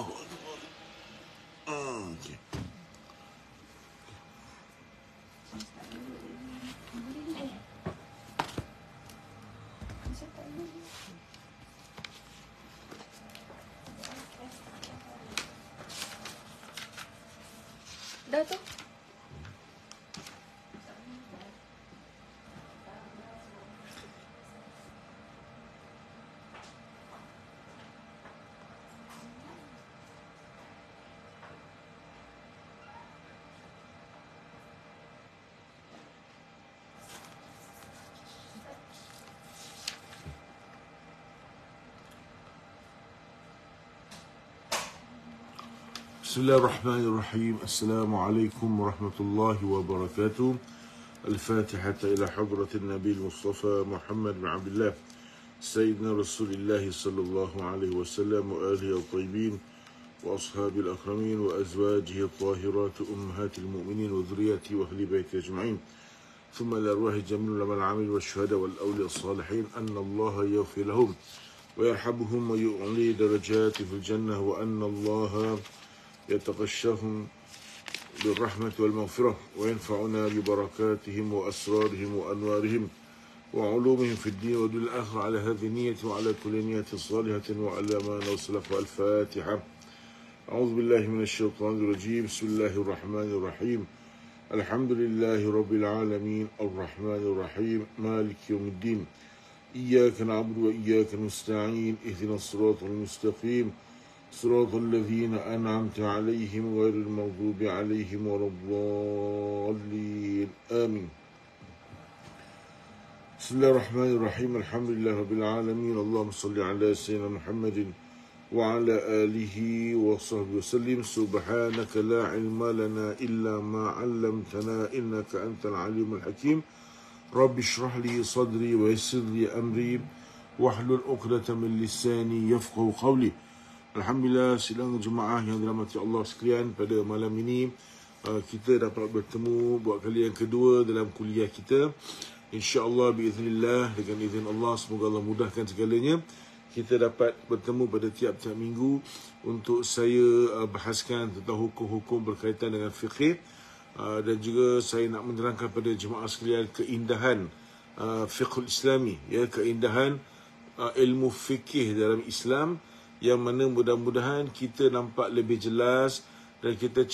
Allahu Akbar. Okey. Dah tu. بسم الله الرحمن الرحيم. السلام عليكم ورحمة الله وبركاته. الفاتحة إلى حضرة النبي المصطفى محمد بن عبد الله سيدنا رسول الله صلى الله عليه وسلم وآله الطيبين وأصحاب الأكرمين وأزواجه الطاهرات أمهات المؤمنين وذرياته وأهل بيته أجمعين، ثم إلى أرواح جميع العلماء العاملين والشهداء والأولياء الصالحين أن الله يغفر لهم ويرحمهم ويعلي درجات في الجنة، وأن الله يتغشاهم بالرحمة والمغفرة وينفعنا ببركاتهم وأسرارهم وأنوارهم وعلومهم في الدين والدنيا الآخرة على هذه النية وعلى كل نية صالحة وعلى ما نوصل. الفاتحة. أعوذ بالله من الشيطان الرجيم. بسم الله الرحمن الرحيم. الحمد لله رب العالمين الرحمن الرحيم مالك يوم الدين إياك نعبد وإياك نستعين اهدنا الصراط المستقيم صراط الذين أنعمت عليهم غير المغضوب عليهم ولا الضالين آمين. بسم الله الرحمن الرحيم. الحمد لله رب العالمين. اللهم صل على سيدنا محمد وعلى آله وصحبه وسلم. سبحانك لا علم لنا إلا ما علمتنا إنك أنت العليم الحكيم. رب اشرح لي صدري ويسر لي أمري واحلل عقدة من لساني يفقهوا قولي. Alhamdulillah, sidang jemaah yang dirahmati Allah sekalian, pada malam ini kita dapat bertemu buat kali yang kedua dalam kuliah kita. InsyaAllah, biiznillah, dengan izin Allah, semoga Allah mudahkan segalanya. Kita dapat bertemu pada tiap-tiap minggu untuk saya bahaskan tentang hukum-hukum berkaitan dengan fiqh, dan juga saya nak menerangkan pada jemaah sekalian keindahan fiqhul islami, ya, keindahan ilmu fikih dalam Islam, yang mana mudah-mudahan kita nampak lebih jelas dan kita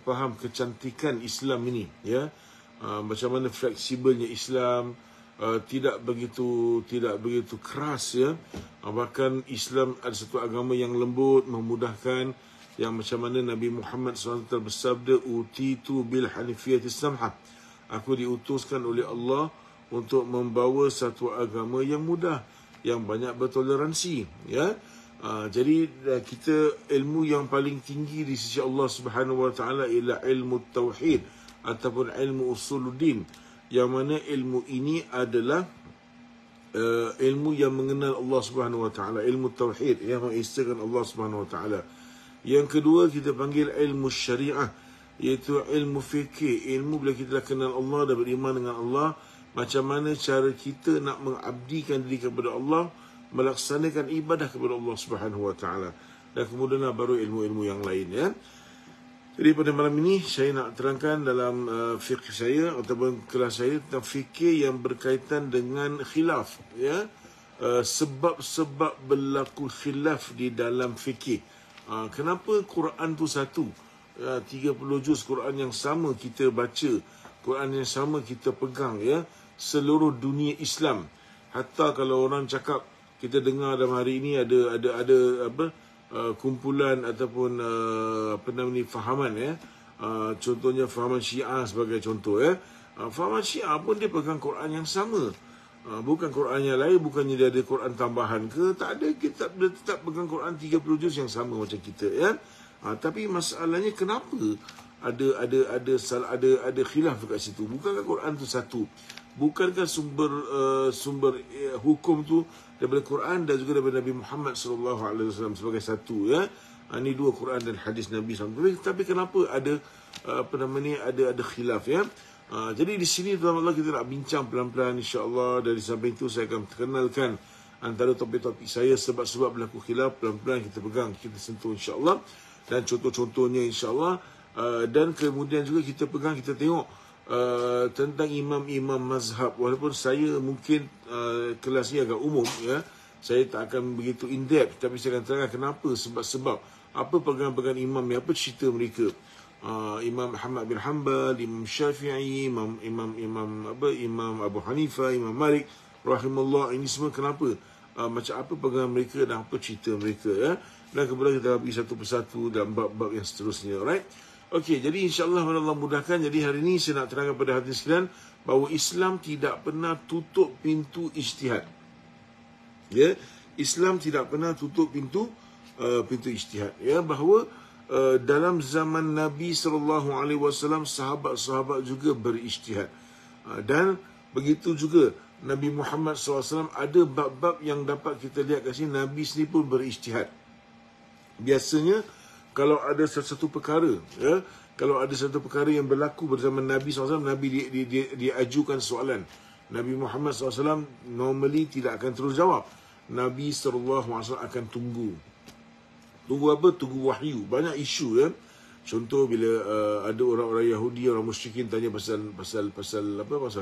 faham kecantikan Islam ini, ya. Macam mana fleksibelnya Islam, tidak begitu keras, ya. Bahkan Islam ada satu agama yang lembut, memudahkan, yang macam mana Nabi Muhammad SAW bersabda, utitu bil hanifiyati samhah, aku diutuskan oleh Allah untuk membawa satu agama yang mudah, yang banyak bertoleransi, ya. Jadi kita, ilmu yang paling tinggi di sisi Allah Subhanahu Wa Taala ialah ilmu tauhid ataupun ilmu usuluddin, yang mana ilmu ini adalah ilmu yang mengenal Allah Subhanahu Wa Taala, ilmu tauhid yang mengesahkan Allah Subhanahu Wa Taala. Yang kedua kita panggil ilmu syariah, iaitu ilmu fikih, ilmu bila kita dah kenal Allah dan beriman dengan Allah, macam mana cara kita nak mengabdikan diri kepada Allah, melaksanakan ibadah kepada Allah Subhanahu Wa Taala, dan kemudian baru ilmu-ilmu yang lain, ya. Jadi pada malam ini saya nak terangkan dalam fiqh saya ataupun kelas saya tentang fikih yang berkaitan dengan khilaf, ya. Sebab-sebab berlaku khilaf di dalam fikih. Kenapa Quran tu satu? 30 juz Quran yang sama kita baca, Quran yang sama kita pegang, ya. Seluruh dunia Islam. Hatta kalau orang cakap, kita dengar dalam hari ini ada kumpulan ataupun fahaman, ya. Contohnya fahaman Syiah sebagai contoh, ya. Fahaman Syiah pun dia pegang Quran yang sama. Bukan Quran yang lain, bukannya dia ada Quran tambahan ke, tak ada, kita tetap pegang Quran 30 juz yang sama macam kita, ya. Tapi masalahnya kenapa ada khilaf dekat situ? Bukankah Quran tu satu? Bukankah sumber hukum tu daripada Quran dan juga daripada Nabi Muhammad SAW sebagai satu, ya? Ini dua, Quran dan hadis Nabi SAW. Tapi kenapa ada ada khilaf, ya? Jadi di sini tuan-tuan kita nak bincang pelan-pelan, insya-Allah. Dari samping itu saya akan kenalkan antara topik-topik saya. Sebab-sebab berlaku khilaf, pelan-pelan kita pegang, kita sentuh insya-Allah, dan contoh-contohnya insya-Allah. Dan kemudian juga kita pegang, kita tengok tentang imam-imam mazhab. Walaupun saya mungkin kelas ni agak umum, ya, saya tak akan begitu in depth, tapi saya akan terangkan kenapa, sebab-sebab apa pegangan-pegangan imam ni, apa cerita mereka. Imam Ahmad bin Hanbal, Imam Syafi'i, Imam Abu Hanifah, Imam Malik rahimahullah, ini semua kenapa, macam apa pegangan mereka dan apa cerita mereka, ya. Dan kemudian kita pergi satu persatu dan bab-bab yang seterusnya, right? Okey, jadi insya-Allah Allah mudahkan. Jadi hari ini saya nak terangkan pada hadirin sekalian bahawa Islam tidak pernah tutup pintu ijtihad. Ya, Islam tidak pernah tutup pintu ijtihad, ya, bahawa dalam zaman Nabi SAW, sahabat-sahabat juga berijtihad. Dan begitu juga Nabi Muhammad SAW, ada bab-bab yang dapat kita lihat kat sini, Nabi sendiri pun berijtihad. Biasanya, kalau ada sesuatu perkara, ya, kalau ada satu perkara yang berlaku bersama Nabi SAW, Nabi dia ajukan soalan. Nabi Muhammad SAW normally tidak akan terus jawab. Nabi SAW akan tunggu. Tunggu apa? Tunggu wahyu. Banyak isu, ya. Contoh bila ada orang-orang Yahudi, orang musyrikin tanya pasal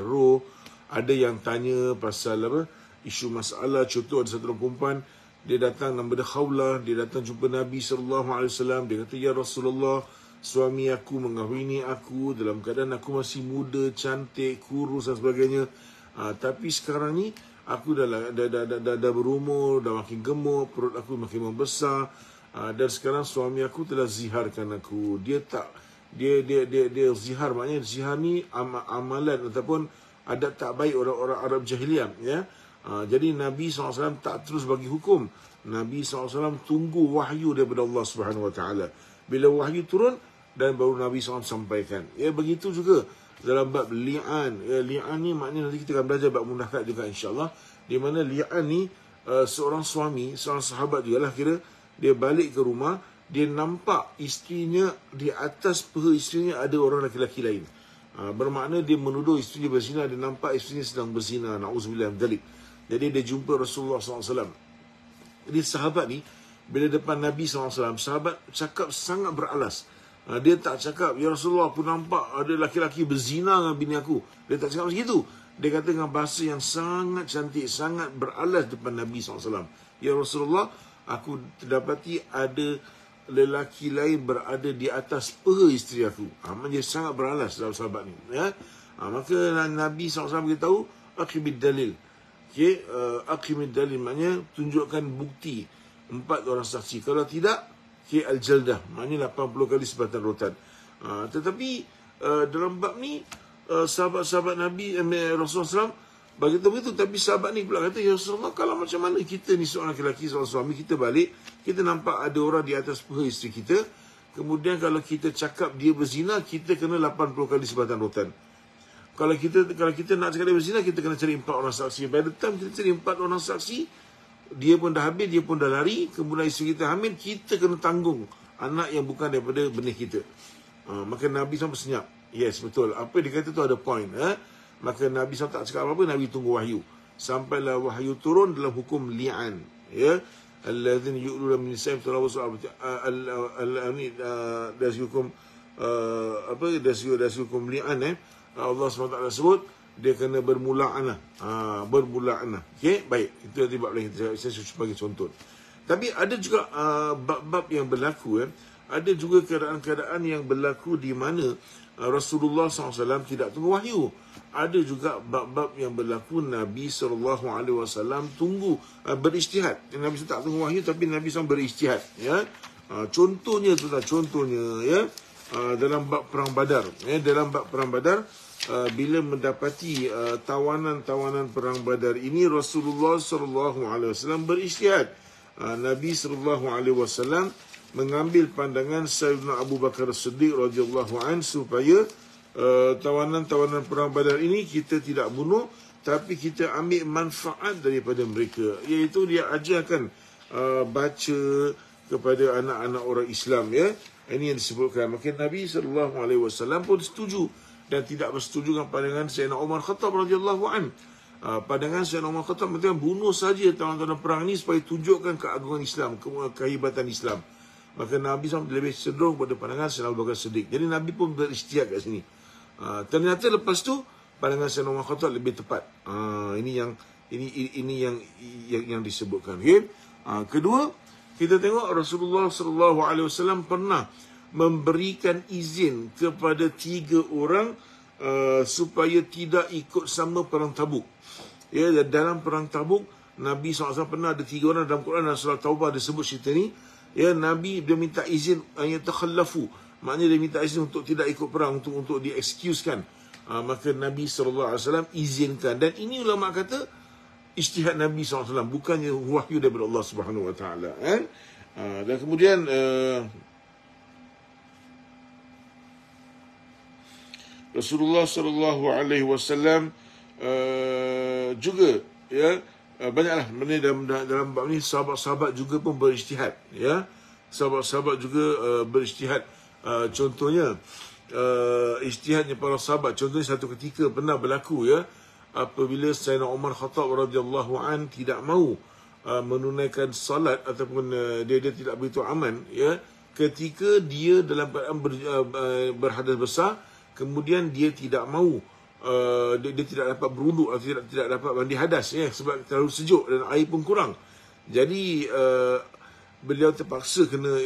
roh. Ada yang tanya pasal isu masalah. Contoh ada satu orang perempuan, dia datang nama dia Khawlah, dia datang jumpa Nabi SAW. Dia kata, "Ya Rasulullah, suami aku mengahwini aku dalam keadaan aku masih muda, cantik, kurus dan sebagainya. Tapi sekarang ni aku dah berumur, dah makin gemuk, perut aku makin membesar. Dan sekarang suami aku telah ziharkan aku." Dia zihar, maknanya zihar ni amalan ataupun adat tak baik orang-orang Arab jahiliah, ya. Jadi Nabi SAW tak terus bagi hukum. Nabi SAW tunggu wahyu daripada Allah Subhanahu Wa Taala. Bila wahyu turun, dan baru Nabi SAW sampaikan. Ya, begitu juga dalam bab li'an. Ya, li'an ni maknanya nanti kita akan belajar bab munakahat juga insya-Allah. Di mana li'an ni seorang suami, seorang sahabat juga lah kira, dia balik ke rumah, dia nampak isterinya, di atas peha isterinya ada orang lelaki lain. Bermakna dia menuduh isterinya berzina, dia nampak isterinya sedang berzina. Na'udzubillah min dzalik. Jadi dia jumpa Rasulullah SAW. Jadi sahabat ni, bila depan Nabi SAW, sahabat cakap sangat beralas. Dia tak cakap, "Ya Rasulullah, aku nampak ada lelaki berzina dengan bini aku." Dia tak cakap macam itu. Dia kata dengan bahasa yang sangat cantik, sangat beralas depan Nabi SAW. "Ya Rasulullah, aku terdapati ada lelaki lain berada di atas peha isteri aku." Maksudnya sangat beralas dalam sahabat ni, ya. Maka Nabi SAW beritahu, "Aqimid dalil." Okay, aqimid dalil maknanya tunjukkan bukti, 4 orang saksi. Kalau tidak, okay, al-jaldah, maknanya 80 kali sebatan rotan. Tetapi dalam bab ni, sahabat-sahabat Nabi, Rasulullah SAW begitu, tapi sahabat ni pula kata, "Ya Rasulullah, kalau macam mana kita ni seorang lelaki, seorang suami, kita balik, kita nampak ada orang di atas peha isteri kita, kemudian kalau kita cakap dia berzina, kita kena 80 kali sebatan rotan. Kalau kita nak cakap dia berzina, kita kena cari 4 orang saksi. By the time kita cari 4 orang saksi, dia pun dah habis, dia pun dah lari, kemudian isteri kita hamil, kita kena tanggung anak yang bukan daripada benih kita." Maka Nabi SAW senyap. Yes, betul. Apa dia kata tu ada point. Maka Nabi SAW tak cakap apa-apa, Nabi tunggu wahyu. Sampailah wahyu turun dalam hukum li'an. Ya. Alladzina yu'luna min nisa'ihim tarawasu dari hukum dari hukum li'an. Allah SWT sebut dia kena bermula'anah. Bermula'anah. Okey, baik. Itu nanti bab lain. Saya sebagai contoh. Tapi ada juga bab-bab yang berlaku. Ada juga keadaan-keadaan yang berlaku di mana Rasulullah SAW tidak tunggu wahyu. Ada juga bab-bab yang berlaku Nabi SAW tunggu berijtihad. Nabi SAW tak tunggu wahyu, tapi Nabi SAW berijtihad. Ya. Contohnya tu lah, contohnya ya, dalam bab perang Badar. Ya, dalam bab perang Badar, bila mendapati tawanan-tawanan perang Badar ini, Rasulullah SAW berijtihad. Nabi SAW mengambil pandangan Sayyidina Abu Bakar As-Siddiq radhiyallahu anhu supaya tawanan-tawanan perang Badar ini kita tidak bunuh, tapi kita ambil manfaat daripada mereka, iaitu dia ajarkan baca kepada anak-anak orang Islam, ya. Ini yang disebutkan. Maka Nabi SAW pun setuju dan tidak bersetuju dengan pandangan Sayyidina Umar Khattab radhiyallahu anhu. Pandangan Sayyidina Umar Khattab mengatakan bunuh saja tawanan perang ini supaya tunjukkan keagungan Islam, kehebatan Islam. Maka Nabi SAW lebih cenderung pada pandangan Sayyidina Abu Bakar Siddiq. Jadi Nabi pun berijtihad kat sini. Ternyata lepas tu pandangan Sayyidina Umar Khattab lebih tepat. Ini yang disebutkan. Okay? Kedua, kita tengok Rasulullah SAW pernah memberikan izin kepada 3 orang supaya tidak ikut sama perang Tabuk. Ya, dalam perang Tabuk, Nabi SAW pernah ada 3 orang dalam Quran dan surah Taubah ada sebut cerita ni. Ya, Nabi dia minta izin yatakhallafu. Maknanya dia minta izin untuk tidak ikut perang, untuk di-excusekan. Maka Nabi SAW izinkan. Dan ini ulama kata ijtihad Nabi SAW, bukannya wahyu daripada Allah Subhanahu Wa Taala. Dan kemudian Rasulullah SAW juga, ya, banyaklah dalam bab ni sahabat-sahabat juga pun berijtihad, ya. Sahabat-sahabat juga berijtihad. Contohnya ijtihadnya para sahabat, contohnya satu ketika pernah berlaku, ya, apabila Sayyidina Umar Khattab radhiyallahu an tidak mahu menunaikan salat ataupun dia tidak begitu aman, ya, ketika dia dalam keadaan berhadas besar, kemudian dia tidak mahu dia tidak dapat berwuduk atau tidak dapat mandi hadas, ya, sebab terlalu sejuk dan air pun kurang. Jadi beliau terpaksa kena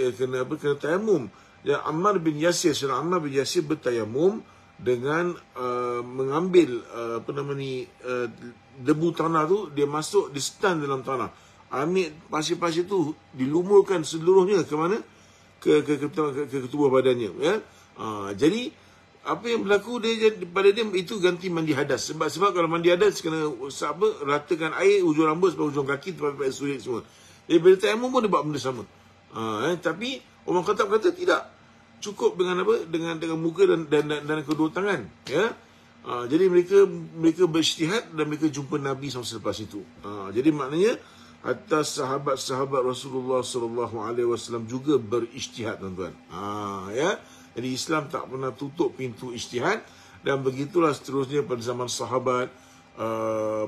tayamum. Ya, Ammar bin Yasir bertayamum dengan mengambil debu tanah tu, dia masuk di stand dalam tanah. Ambil pasir-pasir tu dilumurkan seluruhnya ke mana? Ke tubuh badannya, ya. Jadi apa yang berlaku pada dia itu ganti mandi hadas. Sebab kalau mandi hadas kena ratakan air ujung rambut sampai ujung kaki sampai sulit semua. Jadi bila tayamum pun dia buat benda sama. Tapi Umar Khattab kata tidak. Cukup dengan apa? Dengan muka dan kedua tangan, ya. Jadi mereka berijtihad dan mereka jumpa Nabi SAW selepas itu. Jadi maknanya atas sahabat-sahabat Rasulullah SAW juga berijtihad, tuan-tuan. Ya. Jadi Islam tak pernah tutup pintu ijtihad, dan begitulah seterusnya pada zaman sahabat,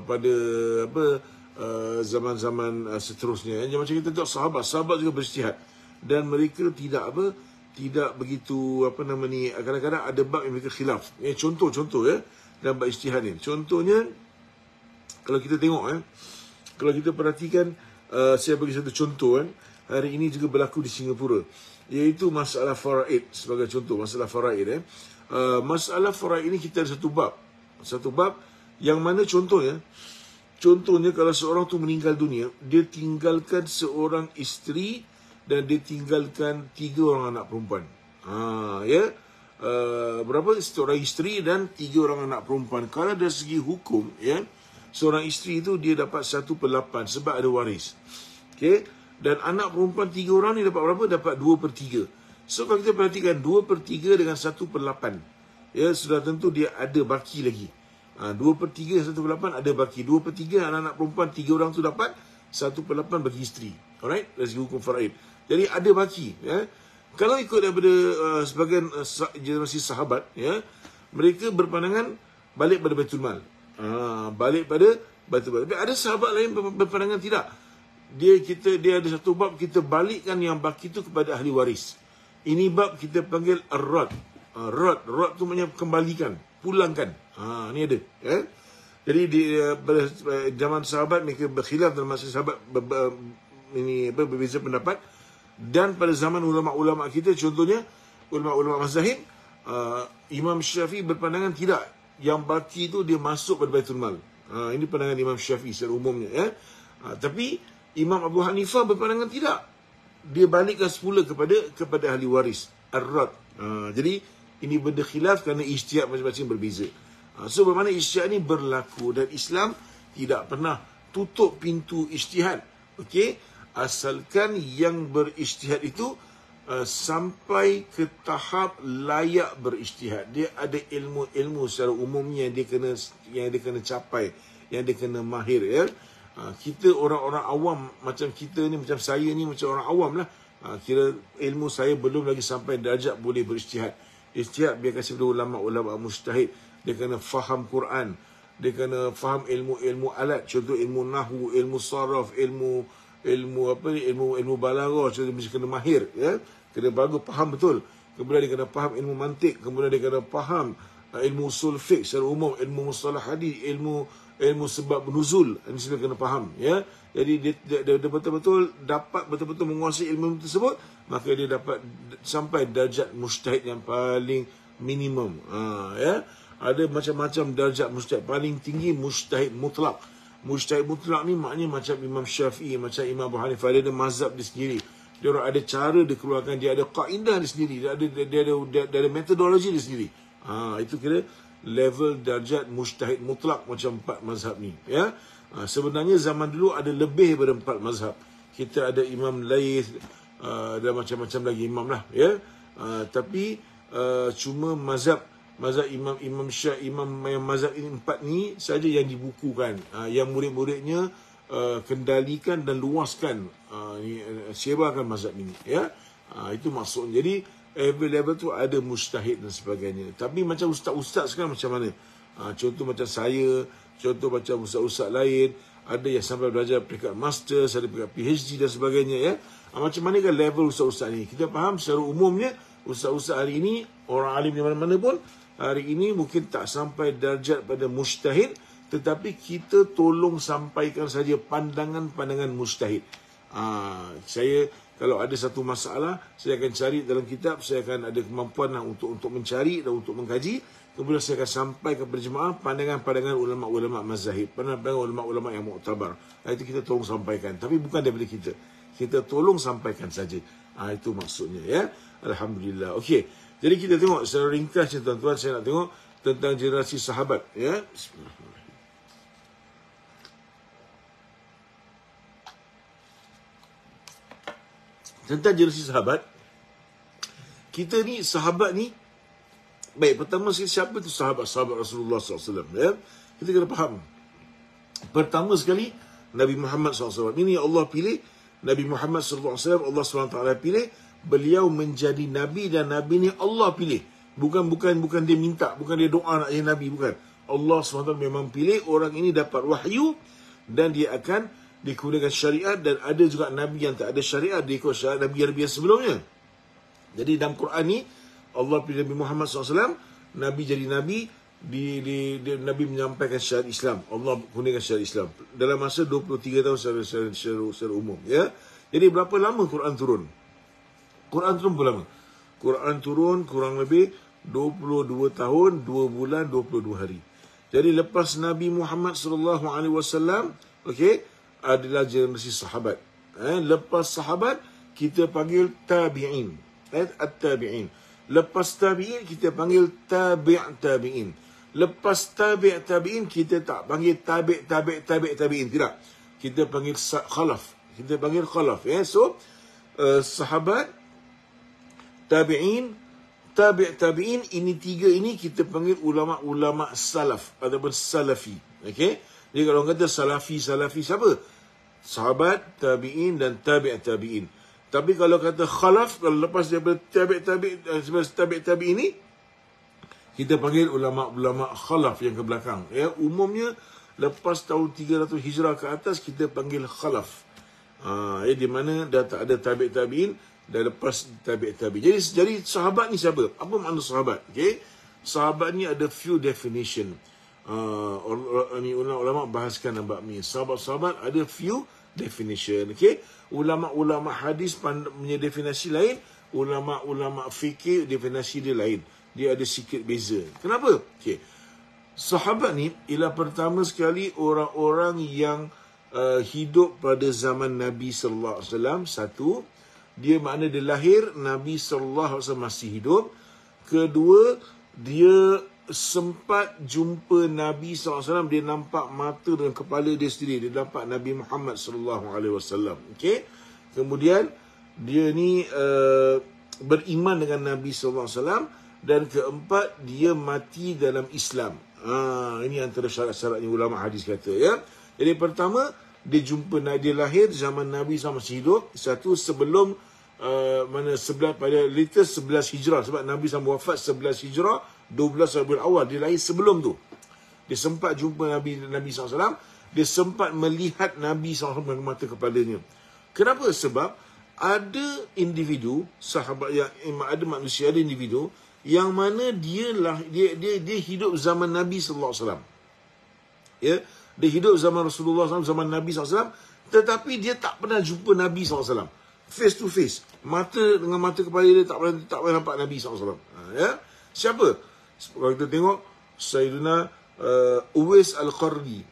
pada zaman-zaman seterusnya. Macam kita tengok sahabat juga berijtihad, dan mereka tidak begitu kadang-kadang ada bab yang mereka khilaf. Contoh ya dalam bab ijtihad ni. Contohnya kalau kita tengok, kalau kita perhatikan, saya bagi satu contoh, hari ini juga berlaku di Singapura, iaitu masalah faraid. Sebagai contoh, masalah faraid. Masalah faraid ini kita ada satu bab yang mana contohnya kalau seorang tu meninggal dunia, dia tinggalkan seorang isteri dan dia tinggalkan 3 orang anak perempuan. Berapa? Seorang isteri dan 3 orang anak perempuan. Kalau dari segi hukum, ya, seorang isteri itu dia dapat 1/8 sebab ada waris. Okey. Dan anak perempuan 3 orang ni dapat berapa? Dapat 2/3. So kalau kita perhatikan 2/3 dengan 1/8, ya, sudah tentu dia ada baki lagi. 2/3 dan 1/8 ada baki. 2/3 anak-anak perempuan 3 orang tu dapat, 1/8 bagi isteri. Alright? Dari segi hukum faraid. Jadi ada baki, ya. Kalau ikut daripada sebagian generasi sahabat, ya, mereka berpandangan balik pada Baitul Mal. Balik pada Baitul Mal. Tapi ada sahabat lain berpandangan tidak. Dia ada satu bab, kita balikkan yang baki itu kepada ahli waris. Ini bab kita panggil ar-rad. Rad tu maknanya kembalikan, pulangkan. Ni ada, ya. Jadi pada zaman sahabat mereka berkhilaf dalam masa sahabat berbeza pendapat. Dan pada zaman ulama-ulama kita, contohnya ulama-ulama mazahib, Imam Syafi'i berpandangan tidak, yang baki itu dia masuk pada Baitul Mal. Ini pandangan Imam Syafi'i secara umumnya, ya. Tapi Imam Abu Hanifah berpandangan tidak, dia balikkan semula kepada ahli waris, ar-rad. Jadi ini benda khilaf kerana ijtihad masing-masing berbeza. So bermakna ijtihad ni berlaku, dan Islam tidak pernah tutup pintu ijtihad. Okey, asalkan yang berijtihad itu sampai ke tahap layak berijtihad. Dia ada ilmu secara umumnya yang dia kena capai, yang dia kena mahir, ya. Kita orang-orang awam macam kita ni, macam saya ni, macam orang awam lah. Kira ilmu saya belum lagi sampai darjat boleh berijtihad. Ijtihad biar kasih pada ulama-ulama mujtahid. Dia kena faham Quran, dia kena faham ilmu alat, contoh ilmu nahwu, ilmu saraf, ilmu balaghah, contoh mesti kena mahir, ya, kena bagus, faham betul. Kemudian dia kena faham ilmu mantik, kemudian dia kena faham ilmu usul fiqh secara umum, ilmu mustalah hadis, ilmu sebab nuzul, ini semua kena faham, ya. Jadi dia betul-betul dapat betul-betul menguasai ilmu tersebut, maka dia dapat sampai darjat mujtahid yang paling minimum. Ya, ada macam-macam darjat mujtahid. Paling tinggi mujtahid mutlak. Mujtahid mutlak ni maknanya macam Imam Syafi'i, macam Imam Abu Hanifah, dia ada mazhab dia sendiri. Dia orang ada cara dia keluarkan, dia ada kaedah dia sendiri, dia ada metodologi dia sendiri. Itu kira level darjat mujtahid mutlak macam 4 mazhab ni, ya. Sebenarnya zaman dulu ada lebih daripada 4 mazhab. Kita ada Imam Laith, dan macam-macam lagi imam lah, ya. Tapi cuma mazhab Imam mazhab ini 4 ni saja yang dibukukan, yang murid-muridnya kendalikan dan luaskan, sebarkan mazhab ini, ya. Itu maksudnya. Jadi every level tu ada mujtahid dan sebagainya. Tapi macam ustaz-ustaz sekarang macam mana? Contoh macam saya, contoh macam ustaz-ustaz lain, ada yang sampai belajar peringkat master, ada peringkat PhD dan sebagainya, ya. Macam mana kan level ustaz-ustaz ni? Kita faham secara umumnya ustaz-ustaz hari ini, orang alim di mana-mana pun hari ini mungkin tak sampai darjat pada mujtahid, tetapi kita tolong sampaikan saja pandangan-pandangan mujtahid. Saya kalau ada satu masalah, saya akan cari dalam kitab, saya akan ada kemampuan untuk mencari dan untuk mengkaji. Kemudian saya akan sampai kepada jemaah pandangan-pandangan ulama-ulama mazahib, pandangan-pandangan ulama-ulama yang muktabar. Itu kita tolong sampaikan, tapi bukan daripada kita. Kita tolong sampaikan saja. Itu maksudnya, ya. Alhamdulillah. Okey. Jadi kita tengok secara ringkas, tuan-tuan, saya nak tengok tentang generasi sahabat, ya. Bismillahirrahmanirrahim. Tentang generasi sahabat, kita ni sahabat ni, baik, pertama sekali siapa tu sahabat Rasulullah SAW, ya? Kita kena faham. Pertama sekali Nabi Muhammad SAW. Ini Allah pilih Nabi Muhammad SAW, Allah SWT pilih. Beliau menjadi Nabi, dan Nabi ni Allah pilih. Bukan dia minta, bukan dia doa nak jadi Nabi, bukan. Allah SWT memang pilih orang ini dapat wahyu, dan dia akan digunakan syariat. Dan ada juga Nabi yang tak ada syariat, dia ikut syariat Nabi yang sebelumnya. Jadi dalam Quran ni Allah pilih Nabi Muhammad SAW, Nabi jadi Nabi, Nabi menyampaikan syariat Islam. Allah gunakan syariat Islam dalam masa 23 tahun secara umum, ya. Jadi berapa lama Quran turun? Quran turun berapa lama? Quran turun kurang lebih 22 tahun, 2 bulan, 22 hari. Jadi lepas Nabi Muhammad SAW, okey, adalah generasi sahabat. Lepas sahabat kita panggil tabi'in. At-tabi'in. Lepas tabi'in kita panggil tabi'in. Lepas tabi'in kita tak panggil tabi'in, tidak. Kita panggil khalaf. Kita panggil khalaf, ya. So sahabat, tabi'in, tabi'in, ini tiga ini kita panggil ulama-ulama salaf ataupun salafi. Okey. Jadi kalau orang kata salafi siapa? Sahabat, tabi'in dan tabi'in. Tapi kalau kata khalaf, kalau lepas daripada tabi'in ini, kita panggil ulama-ulama khalaf yang ke belakang. Ya, umumnya lepas tahun 300 Hijrah ke atas kita panggil khalaf. Di mana dah tak ada tabi'in, dah lepas tabi'in. Jadi sahabat ni siapa? Apa makna sahabat? Okey. Sahabat ni ada few definition. Ulama bahaskan bab ni. Sahabat-sahabat ada few definition. Okey. Ulama-ulama hadis punya definisi lain, ulama-ulama fikih definisi dia lain. Dia ada sikit beza. Kenapa? Okey. Sahabat ni ialah pertama sekali orang-orang yang hidup pada zaman Nabi sallallahu alaihi wasallam. Satu, dia makna dia lahir, Nabi sallallahu alaihi wasallam masih hidup. Kedua, dia sempat jumpa Nabi sallallahu alaihi wasallam, dia nampak mata dengan kepala dia sendiri, dia nampak Nabi Muhammad sallallahu alaihi wasallam. Okey. Kemudian dia ni beriman dengan Nabi sallallahu alaihi wasallam, dan keempat, dia mati dalam Islam. Ini antara syarat-syaratnya ulama hadis kata, ya. Jadi pertama, dia jumpa, dia lahir zaman Nabi SAW masih hidup. Satu, sebelum pada liter 11 Hijrah, sebab Nabi SAW wafat 11 Hijrah, 12 Rabiul Awal, dia lahir sebelum tu. Dia sempat jumpa Nabi SAW. Dia sempat melihat Nabi SAW dengan mata kepalanya. Kenapa? Sebab ada individu, sahabat yang ada manusia, ada individu yang mana dia hidup zaman Nabi SAW. Ya, dia hidup zaman Rasulullah SAW, zaman Nabi SAW, tetapi dia tak pernah jumpa Nabi SAW. Face to face, mata dengan mata kepala dia tak pernah nampak Nabi SAW. Ya, siapa? Kalau kita tengok Sayyidina Uwais Al-Qarni.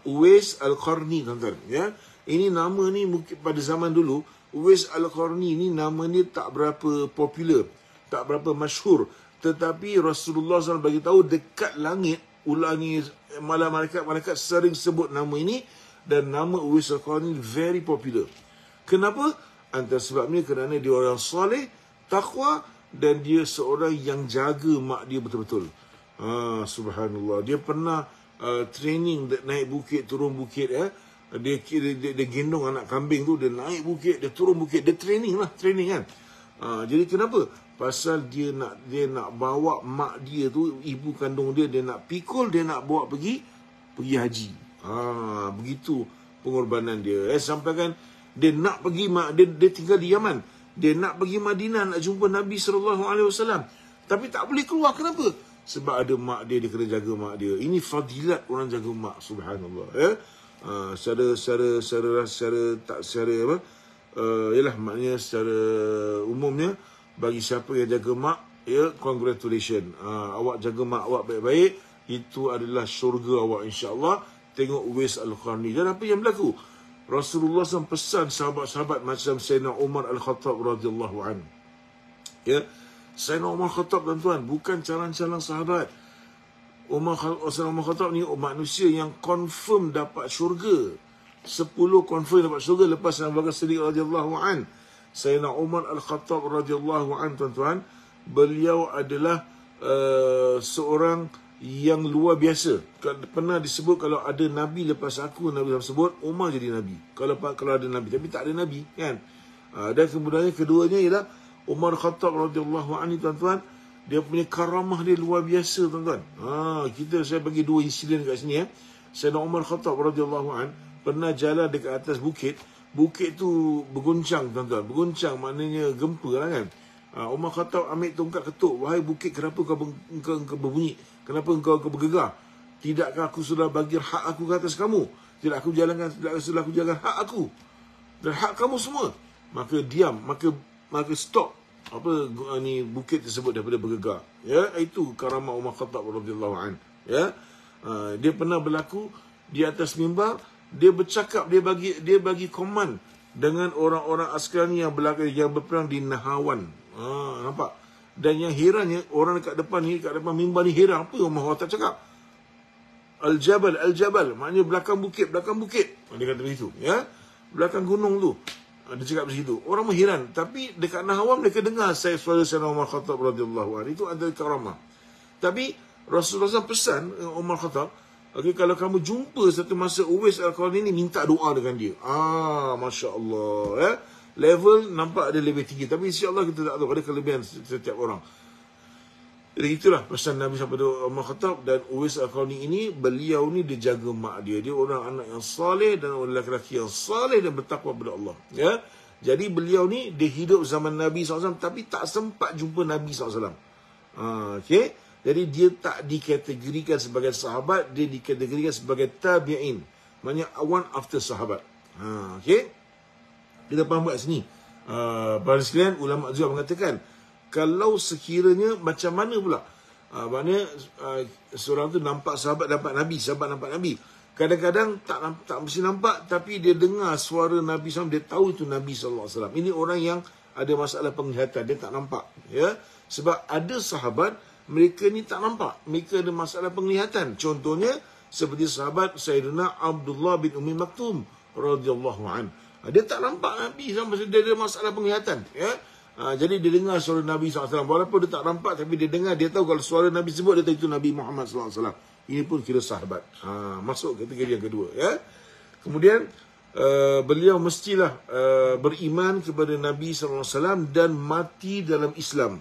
Uwais Al-Qarni, tuan-tuan. Ya, ini nama ni mungkin pada zaman dulu, Uwais Al-Qarni ni nama ni tak berapa popular, tak berapa masyhur. Tetapi Rasulullah SAW bagi tahu dekat langit, ulangi malam malaikat sering sebut nama ini, dan nama Uwais Al-Qarni very popular. Kenapa? Antara sebabnya kerana dia orang soleh, takwa, dan dia seorang yang jaga mak dia betul-betul. Subhanallah. Dia pernah training naik bukit, turun bukit. Dia gendong anak kambing tu, dia naik bukit, dia turun bukit, dia training kan. Jadi kenapa? Pasal dia nak bawa mak dia tu, ibu kandung dia nak pikul, dia nak bawa pergi haji. Begitu pengorbanan dia. Sampai kan dia nak pergi, dia tinggal di Yaman. Dia nak pergi Madinah, nak jumpa Nabi SAW. Tapi tak boleh keluar. Kenapa? Sebab ada mak dia kena jaga mak dia. Ini fadilat orang jaga mak, subhanallah. Yalah, maknanya secara umumnya, bagi siapa yang jaga mak, congratulations. Awak jaga mak awak baik-baik, itu adalah syurga awak, insya-Allah. Tengok Uwais Al-Qarni. Dan apa yang berlaku? Rasulullah SAW pesan sahabat-sahabat macam Sayyidina Umar Al-Khattab radhiyallahu anhu. Ya, Sayyidina Umar Al-Khattab, tuan-tuan, bukan calon-calon sahabat. Sayyidina Umar Al-Khattab ni manusia yang confirm dapat syurga. 10 confirm dapat syurga lepas Abu Bakar Siddiq radhiyallahu anhu. Sayyidina Umar Al-Khattab radhiyallahu anhu, tuan-tuan, beliau adalah seorang yang luar biasa. Pernah disebut kalau ada Nabi lepas aku, Nabi sebut Umar jadi Nabi. Kalau ada Nabi, tapi tak ada Nabi, kan? Dan kemudian keduanya ialah Umar Khattab radhiyallahu anhu, tuan-tuan, dia punya karamah dia luar biasa, tuan-tuan. Saya bagi 2 insiden kat sini. Sayyidina Umar Khattab radhiyallahu anhu pernah jalan dekat atas bukit. Bukit tu berguncang, tuan-tuan. Berguncang maknanya gempa lah, kan? Umar Khattab ambil tongkat ketuk. Wahai bukit, kenapa kau berbunyi? Kenapa kau bergegar? Tidakkah aku sudah bagi hak aku ke atas kamu? Tidak sudah aku jalankan hak aku dan hak kamu semua. Maka diam, maka stop bukit tersebut daripada bergegar. Ya, itu karamah Umar Khattab radhiyallahu anhu. Ya, dia pernah berlaku di atas mimbar, dia bercakap, dia bagi koman dengan orang-orang askar ni yang berperang di Nahawan. Nampak? Dan yang herannya, orang dekat depan mimbar ni heran, apa yang Umar Khattab cakap? Al-Jabal, maknanya belakang bukit. Dia kata begitu, ya. Belakang gunung tu. Dia cakap begitu. Orang mengheran, tapi dekat Nahawan mereka dengar suara Sayyidina Umar Khattab radhiyallahu anhu. Itu antara karamah. Tapi Rasulullah SAW pesan Umar Khattab, kalau kamu jumpa satu masa Uwais Al-Qarni ni, minta doa dengan dia. Masya-Allah, ya. Level nampak ada lebih tinggi, tapi insya-Allah kita tak tahu, ada kelebihan setiap orang. Jadi itulah pesan Nabi kepada Umar Khattab. Dan Uwais Al-Qarni ini, beliau ni dia jaga mak dia. Dia orang anak yang saleh dan orang lelaki yang saleh dan bertakwa kepada Allah. Ya. Jadi beliau ni dia hidup zaman Nabi SAW, tapi tak sempat jumpa Nabi SAW. Okey. Jadi dia tak dikategorikan sebagai sahabat, dia dikategorikan sebagai tabi'in. Maknanya one after sahabat. Okey. Kita faham kat sini. Para sekalian, ulama juga mengatakan, kalau sekiranya macam mana pula? Maknanya seorang tu nampak sahabat nampak Nabi. Kadang-kadang tak mesti nampak, tapi dia dengar suara Nabi SAW, dia tahu itu Nabi SAW. Ini orang yang ada masalah penglihatan, dia tak nampak. Ya? Sebab ada sahabat, mereka ni tak nampak. Mereka ada masalah penglihatan. Contohnya, seperti sahabat Sayyidina Abdullah bin Ummi Maktum radhiyallahu anhu. Dia tak nampak Nabi SAW, dia ada masalah penglihatan. Ya? Jadi dia dengar suara Nabi SAW. Walaupun dia tak nampak, tapi dia dengar, dia tahu kalau suara Nabi sebut, dia tahu itu Nabi Muhammad SAW. Ini pun kira sahabat. Masuk kategori yang kedua. Ya? Kemudian, beliau mestilah beriman kepada Nabi SAW dan mati dalam Islam.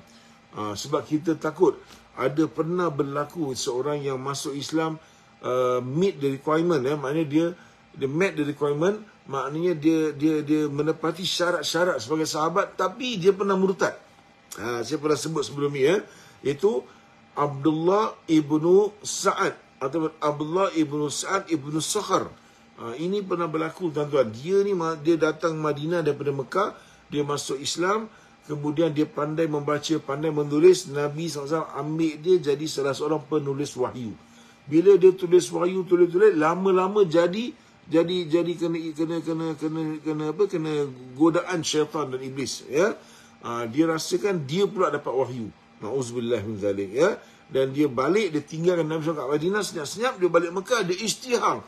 Sebab kita takut ada pernah berlaku seorang yang masuk Islam, meet the requirement, maknanya dia met the requirement, maknanya dia menepati syarat-syarat sebagai sahabat, tapi dia pernah murtad. Saya pernah sebut sebelum ni, iaitu Abdullah ibnu Sa'ad atau Abdullah ibnu Sa'ad ibnu Sakhar. Ini pernah berlaku, tuan-tuan. Dia datang Madinah daripada Mekah, dia masuk Islam, kemudian dia pandai membaca, pandai menulis. Nabi SAW ambil dia jadi salah seorang penulis wahyu. Bila dia tulis wahyu, tulis, lama-lama jadi kena godaan syaitan dan iblis, ya. Dia rasakan dia pula dapat wahyu. Na'udzubillah min zalik, ya. Dan dia balik, dia tinggalkan Nabi SAW kat Madinah, senyap-senyap dia balik Mekah, dia isytihar.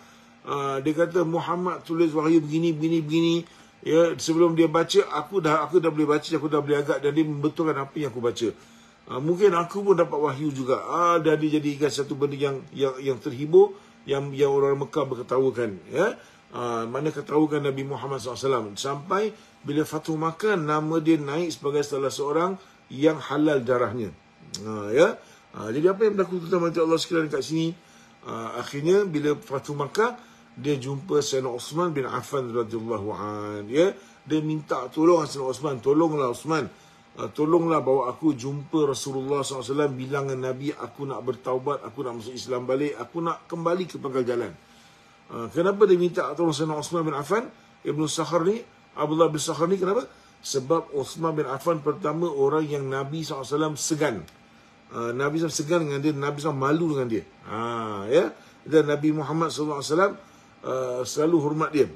Dia kata Muhammad tulis wahyu begini. Ya, sebelum dia baca, aku dah boleh baca, aku dah boleh agak, dan dia membetulkan apa yang aku baca. Mungkin aku pun dapat wahyu juga. Dan dia jadikan satu benda yang terhibur, yang orang Mekah berketawakan, ya. Mana ketawakan Nabi Muhammad SAW. Sampai bila Fathu Makkah, nama dia naik sebagai salah seorang yang halal darahnya. Ya. Jadi apa yang berlaku, tuan-tuan Allah sekalian kat sini, akhirnya bila Fathu Makkah, dia jumpa Sayyidina Osman bin Affan radhiyallahu an, ya. Dia minta tolong Sayyidina Osman, tolonglah Osman, tolonglah bawa aku jumpa Rasulullah SAW, bilang dengan Nabi aku nak bertaubat, aku nak masuk Islam balik, aku nak kembali ke pangkal jalan. Kenapa dia minta tolong Sayyidina Osman bin Affan Ibnu Sakhar ni, Abdullah bin Sakhar ni? Kenapa? Sebab Osman bin Affan pertama orang yang Nabi SAW segan. Nabi SAW segan dengan dia, Nabi SAW malu dengan dia. Ya. Dan Nabi Muhammad SAW selalu hormat dia.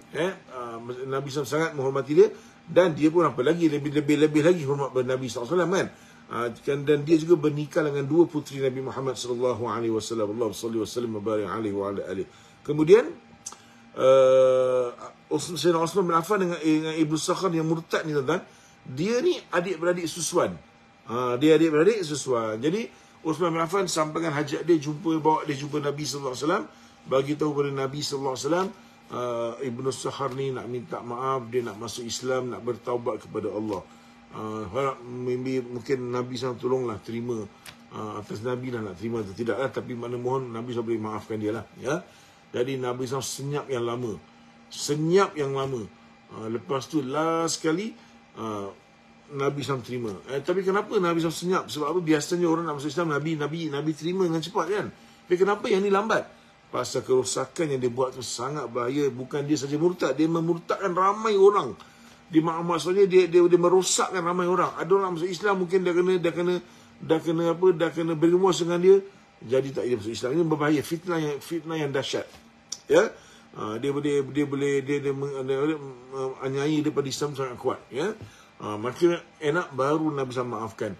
Nabi SAW sangat menghormati dia, dan dia pun apa lagi, lebih lagi hormat pada Nabi SAW, kan. Dan dia juga bernikah dengan dua puteri Nabi Muhammad SAW. Allahumma salli wa sallim wa barik alaihi wa ala alihi. Kemudian Sayyidina Osman bin Affan dengan Ibnu Sakhar yang murtad ni, tuan-tuan, dia ni adik-beradik susuan. Dia adik-beradik susuan. Jadi Osman bin Affan sampaikan hajat dia, bawa dia jumpa Nabi SAW, bagi tahu kepada Nabi SAW, Ibnu Sakhar ni nak minta maaf, dia nak masuk Islam, nak bertaubat kepada Allah. Mungkin Nabi SAW tolonglah terima, atas Nabi lah nak terima atau tidak lah, tapi mana mohon Nabi SAW boleh maafkan dia lah, ya. Jadi Nabi SAW senyap yang lama. Lepas tu last sekali Nabi SAW terima. Tapi kenapa Nabi SAW senyap? Sebab apa? Biasanya orang nak masuk Islam, Nabi terima dengan cepat, kan. Tapi kenapa yang ni lambat? Pasal kerosakan yang dia buat tu sangat bahaya. Bukan dia saja murtad, dia memurtadkan ramai orang. Maksudnya dia merosakkan ramai orang. Ada orang masuk Islam, mungkin dah kena berilmuas dengan dia, jadi tak dia masuk Islam. Ini berbahaya, fitnah yang dahsyat. Ya. Dia anyai daripada Islam sangat kuat, ya. Maka enak baru Nabi SAW maafkan,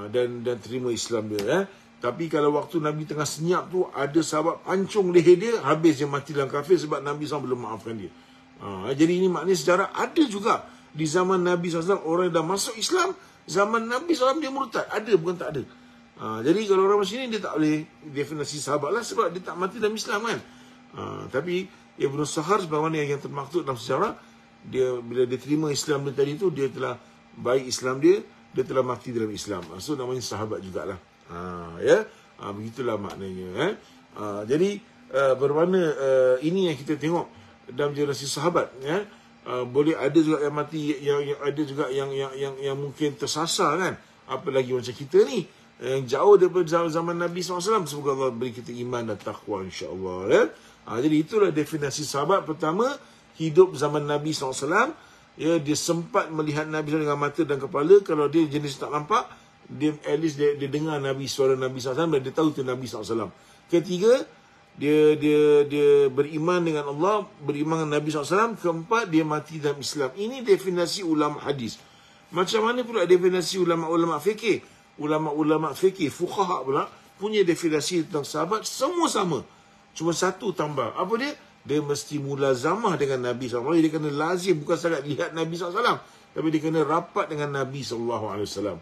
dan terima Islam dia, ya. Tapi kalau waktu Nabi tengah senyap tu, ada sahabat pancung leher dia, habis dia mati dalam kafir sebab Nabi SAW belum maafkan dia. Jadi ini maknanya sejarah ada juga di zaman Nabi SAW orang yang dah masuk Islam, zaman Nabi SAW dia murtad. Ada, bukan tak ada. Jadi kalau orang macam ni, dia tak boleh definisi sahabat lah, sebab dia tak mati dalam Islam, kan. Tapi Ibnu Sakhar sebagaimana yang termaktub dalam sejarah, bila dia terima Islam dia tadi tu, dia telah baik Islam dia telah mati dalam Islam. So namanya sahabat jugalah. Ya. Begitulah maknanya, jadi bermakna ini yang kita tengok dalam generasi sahabat, ya. Boleh ada juga yang mati, yang ada juga yang mungkin tersasar, kan. Apalagi macam kita ni yang jauh daripada zaman Nabi SAW. Semoga Allah beri kita iman dan taqwa, insya-Allah, ya. Jadi itulah definisi sahabat. Pertama, hidup zaman Nabi SAW, ya. Dia sempat melihat Nabi SAW dengan mata dan kepala. Kalau dia jenis tak nampak, dia at least dia dengar suara Nabi SAW, dan dia tahu itu Nabi SAW. Ketiga, dia beriman dengan Allah, beriman dengan Nabi SAW. Keempat, dia mati dalam Islam. Ini definisi ulama hadis. Macam mana pula definisi ulama fikih? Ulama fikih, fuqaha pula, punya definisi tentang sahabat semua sama. Cuma satu tambah. Apa dia? Dia mesti mulazamah dengan Nabi SAW. Dia kena lazim, bukan sangat lihat Nabi SAW, tapi dia kena rapat dengan Nabi SAW.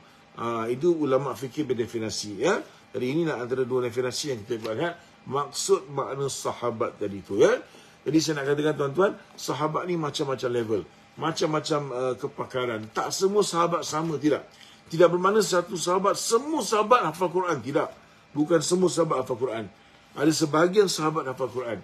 Itu ulama fikih berdefinisi, ya. Jadi ini antara dua definisi yang kita lihat maksud makna sahabat tadi tu, ya. Jadi saya nak katakan, tuan-tuan, sahabat ni macam-macam level, macam-macam kepakaran. Tak semua sahabat sama, tidak. Tidak bermakna satu sahabat, semua sahabat hafal Quran, tidak. Bukan semua sahabat hafal Quran. Ada sebahagian sahabat hafal Quran.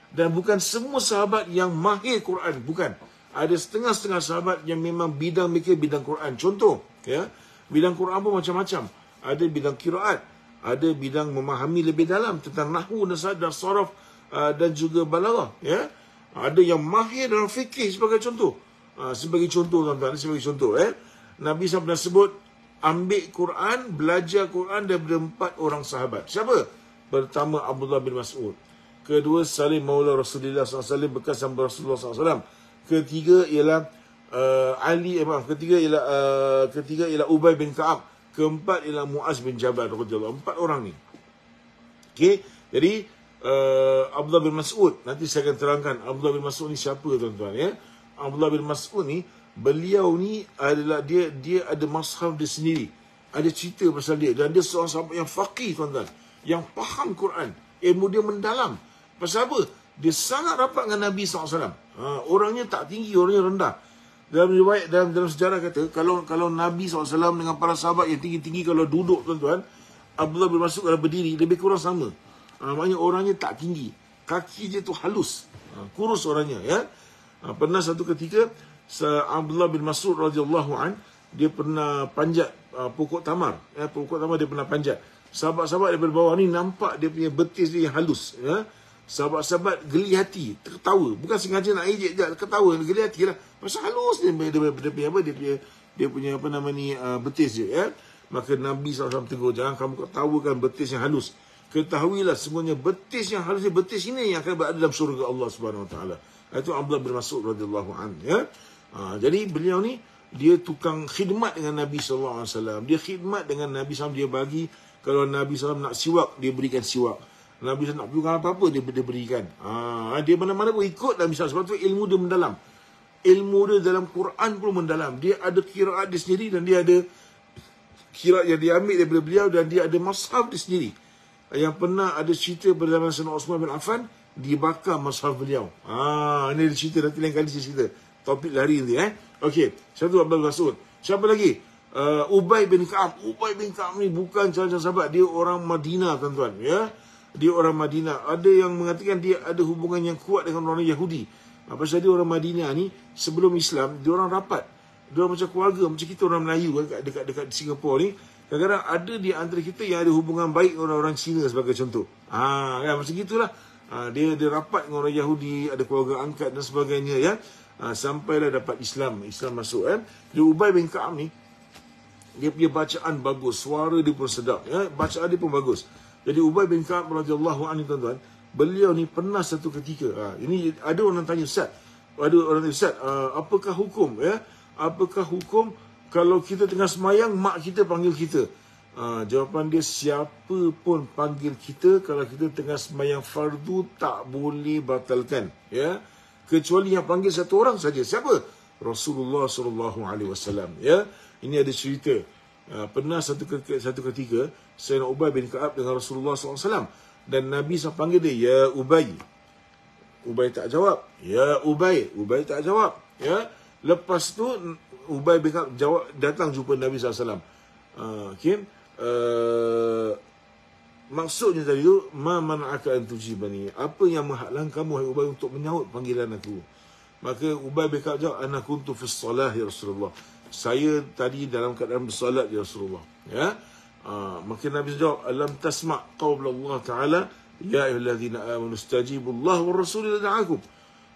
Dan bukan semua sahabat yang mahir Quran, bukan. Ada setengah-setengah sahabat yang memang bidang mereka bidang Quran. Contoh, ya, bidang Quran pun macam-macam. Ada bidang qiraat, ada bidang memahami lebih dalam tentang nahwu dan saraf dan juga balaghah, ya. Ada yang mahir dalam fikih sebagai contoh. Sebagai contoh tuan-tuan, sebagai contoh, Nabi SAW pernah sebut ambil Quran, belajar Quran daripada 4 orang sahabat. Siapa? Pertama Abdullah bin Mas'ud. Kedua Salim Maula Rasulullah SAW, bekas hamba Rasulullah SAW. Ketiga ialah ketiga ialah Ubay bin Ka'ab. Keempat ialah Muaz bin Jabal radhiyallahu. 4 orang ni. Okey, jadi Abdullah bin Mas'ud, nanti saya akan terangkan Abdullah bin Mas'ud ni siapa tuan-tuan, ya. Abdullah bin Mas'ud ni, beliau ni adalah dia ada mazhab dia sendiri. Ada cerita pasal dia, dan dia seorang sahabat yang faqih tuan-tuan, yang faham Quran, ilmu dia mendalam. Pasal apa? Dia sangat rapat dengan Nabi SAW. Orangnya tak tinggi, orangnya rendah. Dalam riwayat, dalam sejarah kata, kalau Nabi SAW dengan para sahabat yang tinggi-tinggi, kalau duduk tuan-tuan, Abdullah bin Mas'ud kalau berdiri, lebih kurang sama. Maknanya orangnya tak tinggi, kaki dia tu halus, kurus orangnya, ya. Pernah satu ketika Abdullah bin Mas'ud radhiyallahu an, dia pernah panjat pokok tamar, ya, pokok tamar dia pernah panjat. Sahabat-sahabat daripada bawah ni nampak dia punya betis dia yang halus, ya. Sahabat-sahabat geli hati, tertawa, bukan sengaja nak ejek je, ketawa, geli hati lah, pasal halus dia punya apa nama ni, betis dia, ya. Maka Nabi SAW tegur, jangan kamu ketawakan betis yang halus. Ketahuilah semuanya betis yang halus, betis ini yang akan berada dalam syurga Allah Subhanahu Wa Taala. Itu Abdullah bin Mas'ud radhiyallahu anhu, ya. Jadi beliau ni dia tukang khidmat dengan Nabi sallallahu alaihi wasallam. Dia khidmat dengan Nabi SAW, dia bagi, kalau Nabi SAW nak siwak, dia berikan siwak. Nabi SAW nak pegang apa-apa, dia berikan. Dia mana-mana pun ikut Nabi SAW. Sebab tu ilmu dia mendalam. Ilmu dia dalam Quran pun mendalam. Dia ada qiraat dia sendiri, dan dia ada qiraat yang diambil daripada beliau, dan dia ada mazhab dia sendiri. Yang pernah ada cerita pada zaman Sayyidina Uthman bin Affan, dibakar mazhab beliau. Ini ada cerita, nanti lain kali saya cerita. Topik lari nanti, Okey, satu Abdullah bin Mas'ud. Siapa lagi? Ubay bin Ka'ab. Ubay bin Ka'ab ni bukan calon sahabat, dia orang Madinah tuan-tuan, ya. Dia orang Madinah. Ada yang mengatakan dia ada hubungan yang kuat dengan orang Yahudi. Pasal dia orang Madinah ni, sebelum Islam, dia orang rapat. Dia orang macam keluarga, macam kita orang Melayu dekat Singapura ni. Kadang-kadang ada di antara kita yang ada hubungan baik dengan orang Cina sebagai contoh. Kan macam gitulah. Dia rapat dengan orang Yahudi, ada keluarga angkat dan sebagainya, ya. Sampailah dapat Islam masuk, Jadi Ubay bin Ka'ab ni, dia punya bacaan bagus, suara dia pun sedap, ya. Bacaan dia pun bagus. Jadi Ubay bin Ka'ab radhiyallahu anhu tuan-tuan, beliau ni pernah satu ketika, ini ada orang tanya, Ustaz, apakah hukum, ya? Apakah hukum kalau kita tengah semayang, mak kita panggil kita? Jawapan dia, siapa pun panggil kita kalau kita tengah semayang fardu, tak boleh batalkan, ya. Kecuali yang panggil satu orang saja. Siapa? Rasulullah SAW, ya. Ini ada cerita. Pernah satu ketika Sayyidina Ubay bin Ka'ab dengan Rasulullah SAW, dan Nabi SAW panggil dia, ya Ubay. Ubay tak jawab. Ya Ubay. Ubay tak jawab, ya. Lepas tu Ubay bin Ka'ab datang jumpa Nabi SAW. Maksudnya tadi tu, ma man'aka an tujibani, apa yang menghalang kamu hai Ubay untuk menyahut panggilan aku? Maka Ubay bin Ka'ab jawab, ana kuntu fi shalah ya Rasulullah, saya tadi dalam keadaan bersolat ya Rasulullah, ya. Maka Nabi jawab, alam tasma' qaul Allah Ta'ala, ya ayyuhallazina amanu istajibu Allah wa rasul idza da'akum.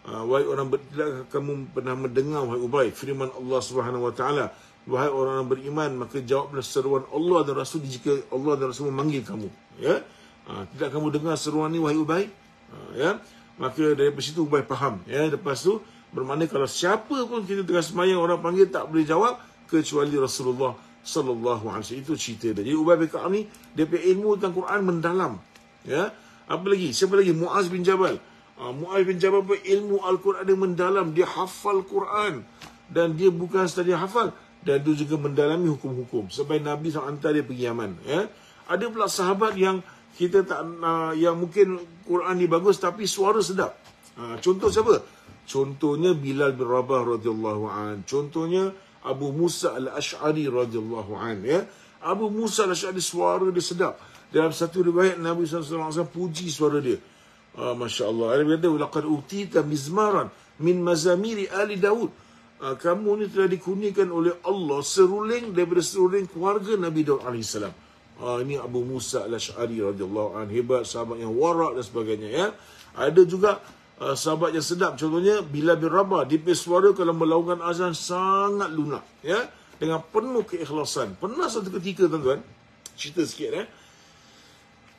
Wahai orang beriman, kamu pernah mendengar wahai Ubay firman Allah Subhanahu Wa Ta'ala, wahai orang beriman, maka jawablah seruan Allah dan Rasul jika Allah dan Rasul memanggil kamu, ya. Tidak kamu dengar seruan ni wahai Ubay, ya. Maka dari situ Ubay faham, ya. Lepas tu bermakna kalau siapa pun kita tengah semayang orang panggil tak boleh jawab kecuali Rasulullah sallallahu alaihi wasallam. Itu cerita dia. Jadi Ubay bin Ka'ab ni, dia punya ilmu tentang Quran mendalam, ya. Apa lagi? Siapa lagi? Muaz bin Jabal. Muaz bin Jabal pun ilmu Al-Quran dia mendalam, dia hafal Quran, dan dia bukan sahaja hafal, dan dia juga mendalami hukum-hukum sampai Nabi SAW hantar dia pergi Yaman, ya. Ada pula sahabat yang kita tak yang mungkin Quran ni bagus tapi suara sedap. Contoh siapa? Contohnya Bilal bin Rabah radhiyallahu an. Contohnya Abu Musa al-Ash'ari radhiyallahu an, ya. Abu Musa al-Asy'ari suara dia sedap. Dalam satu riwayat Nabi SAW puji suara dia. Masya Allah. Dia kata, laqad utita mizmaran min mazamiri ali Daud. Kamu ni telah dikurniakan oleh Allah seruling daripada seruling keluarga Nabi Daud AS. Ini Abu Musa al-Asy'ari radhiyallahu anhu, hebat, sahabat yang warak dan sebagainya, ya. Ada juga sahabat yang sedap, contohnya Bilal bin Rabah, dia punya suara kalau melakukan azan sangat lunak, ya, dengan penuh keikhlasan. Pernah satu ketika, tuan-tuan, cerita sikit,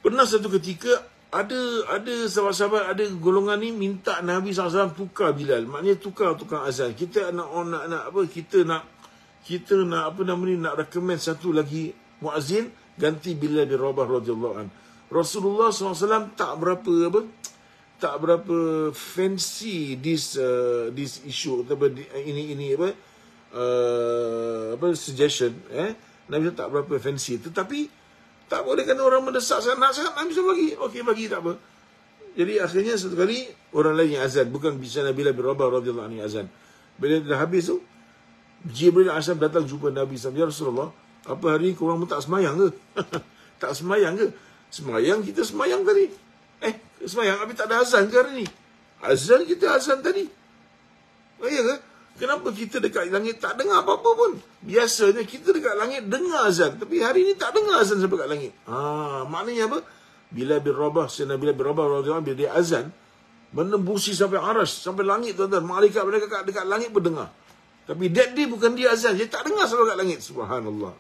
pernah satu ketika ada sahabat-sahabat, ada golongan ni minta Nabi SAW tukar Bilal, maknanya tukar azan. Kita nak recommend satu lagi muazzin, ganti Bilal bin Rabah radhiyallahu anhu. Rasulullah SAW tak berapa fancy this issue, suggestion, Nabi tak berapa fancy, tetapi tak boleh kan orang mendesak sangat Nabi SAW bagi. Okey, bagi, tak apa. Jadi akhirnya satu kali orang lain yang azan, bukan bisa Nabi bin Rabah radhiyallahu anhu azan. Bila dah habis tu, Jibril AS datang jumpa Nabi SAW. Ya Rasulullah, apa hari ni korang tak semayang ke? Tak semayang ke? Semayang, kita semayang tadi. Semayang, habis tak ada azan ke hari ni? Azan, kita azan tadi. Ya ke? Kenapa kita dekat langit tak dengar apa-apa pun? Biasanya kita dekat langit dengar azan, tapi hari ni tak dengar azan sampai kat langit. Maknanya apa? Bilal bin Rabah, Sayyidina Bilal bin Rabah radhiyallahu anhu, bila dia azan, menembusi sampai aras, sampai langit, tuan-tuan. Malaikat dekat langit berdengar. Tapi that day bukan dia azan, dia tak dengar sampai kat langit. Subhanallah.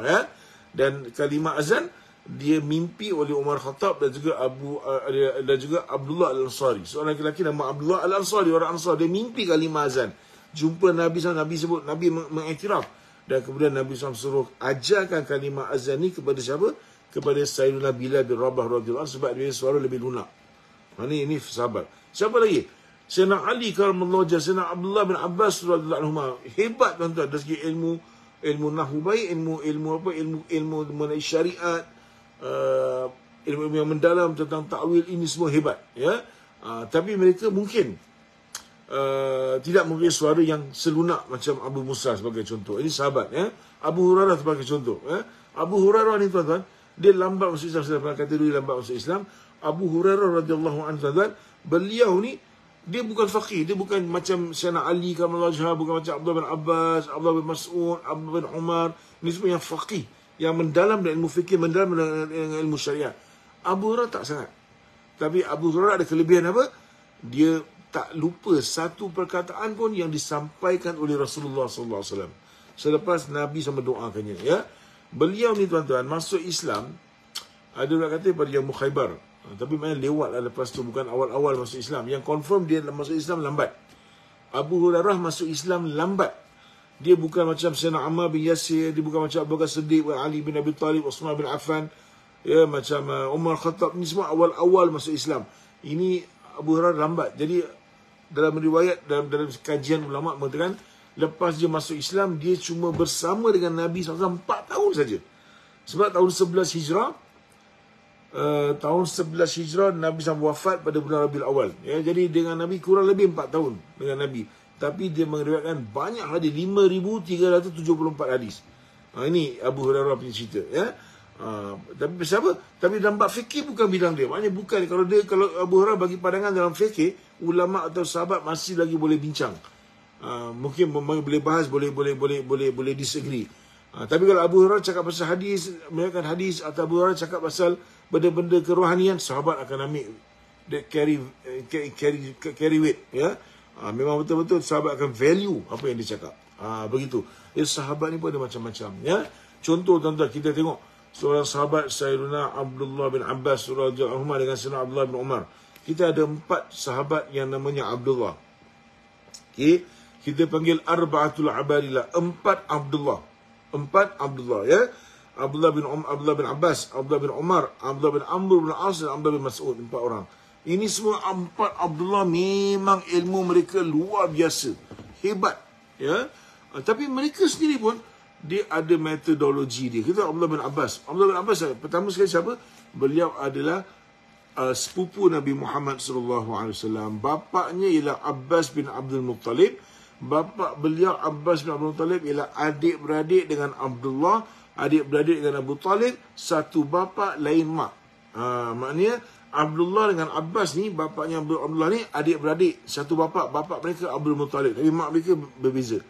Ya. Dan kalimah azan dia mimpi oleh Umar Khattab dan juga Abdullah Al-Ansari. Seorang lelaki nama Abdullah Al-Ansari, orang Ansar, dia mimpi kalimah azan. Jumpa Nabi SAW, Nabi sebut, Nabi mengiktiraf. Dan kemudian Nabi SAW suruh ajarkan kalimah azan ni kepada siapa? Kepada Sayyidina Bilal bin Rabah radhiyallahu anhu, sebab dia suara lebih lunak. Ini sahabat. Siapa lagi? Sayyidina Ali karamallahu wajhah, Sayyidina Abdullah bin Abbas radhiyallahu anhu. Hebat, tuan-tuan, dari segi ilmu nahwu baik, ilmu mengenai syariat, ilmu yang mendalam tentang takwil, ini semua hebat, ya. Tapi mereka mungkin tidak mempunyai suara yang selunak macam Abu Musa sebagai contoh. Ini sahabat, ya. Abu Hurairah sebagai contoh, ya. Abu Hurairah ni, tuan-tuan, dia lambat masuk Islam. Saya pernah kata dia lambat masuk Islam. Abu Hurairah radhiyallahu anhu, tuan-tuan, beliau ni dia bukan faqih, dia bukan macam Sayyidina Ali karamallahu wajhah, bukan macam Abdullah bin Abbas, Abdullah bin Mas'ud, Abdullah bin Umar. Ini semua yang faqih, yang mendalam dengan ilmu fikih, mendalam dengan ilmu syariat. Abu Hurairah tak sangat. Tapi Abu Hurairah ada kelebihan apa? Dia tak lupa satu perkataan pun yang disampaikan oleh Rasulullah SAW selepas Nabi sama doakannya, ya. Beliau ni, tuan-tuan, masuk Islam, ada orang kata pada Yaumul Khaybar, tapi mana lewat lah lepas tu, bukan awal-awal masuk Islam. Yang confirm dia masuk Islam lambat. Abu Hurairah masuk Islam lambat. Dia bukan macam Sayyidina Ammar bin Yasir, dia bukan macam Abu Bakar Siddiq, Ali bin Abi Talib, Uthman bin Affan, ya, macam Umar Khattab. Ini semua awal-awal masuk Islam. Ini Abu Hurairah lambat. Jadi dalam riwayat, dalam kajian ulama mengatakan, lepas dia masuk Islam, dia cuma bersama dengan Nabi SAW 4 tahun saja. Sebab tahun 11 Hijrah, Nabi SAW wafat pada bulan Rabiul Awal, ya. Jadi dengan Nabi kurang lebih 4 tahun dengan Nabi. Tapi dia meriwayatkan banyak hadis, 5,374 hadis. Ini Abu Hurairah punya cerita, ya. Tapi siapa? Tapi dalam bab fikih bukan bidang dia. Maknanya bukan, kalau Abu Hurairah bagi pandangan dalam fikih, ulama atau sahabat masih lagi boleh bincang. Mungkin boleh bahas, boleh disagree. Tapi kalau Abu Hurairah cakap pasal hadis, meriwayatkan hadis, atau Abu Hurairah cakap pasal benda-benda kerohanian, sahabat akan ambil, carry weight, ya. Memang betul-betul sahabat akan value apa yang dia cakap. Begitu. Sahabat ni pun ada macam-macam, ya. Contoh, tuan-tuan, kita tengok seorang sahabat Sayyidina Abdullah bin Abbas radhiyallahu anhu dengan Sayyidina Abdullah bin Umar. Kita ada 4 sahabat yang namanya Abdullah. Okey, kita panggil Arba'atul Abadillah, 4 Abdullah. 4 Abdullah, ya. Abdullah bin Abbas, Abdullah bin Umar, Abdullah bin Amr bin As, dan Abdullah bin Mas'ud. 4 orang. Ini semua 4 Abdullah memang ilmu mereka luar biasa, hebat, ya. Tapi mereka sendiri pun dia ada metodologi dia. Kita Abdullah bin Abbas. Abdullah bin Abbas pertama sekali siapa? Beliau adalah sepupu Nabi Muhammad SAW. Bapaknya ialah Abbas bin Abdul Muttalib. Bapa beliau Abbas bin Abdul Muttalib ialah adik-beradik dengan Abdullah. adik-beradik dengan Abu Talib, satu bapa lain mak. Maknanya Abdullah dengan Abbas ni, bapaknya Abdullah ni adik-beradik, satu bapa, bapa mereka Abdul Muttalib, tapi mak mereka berbeza.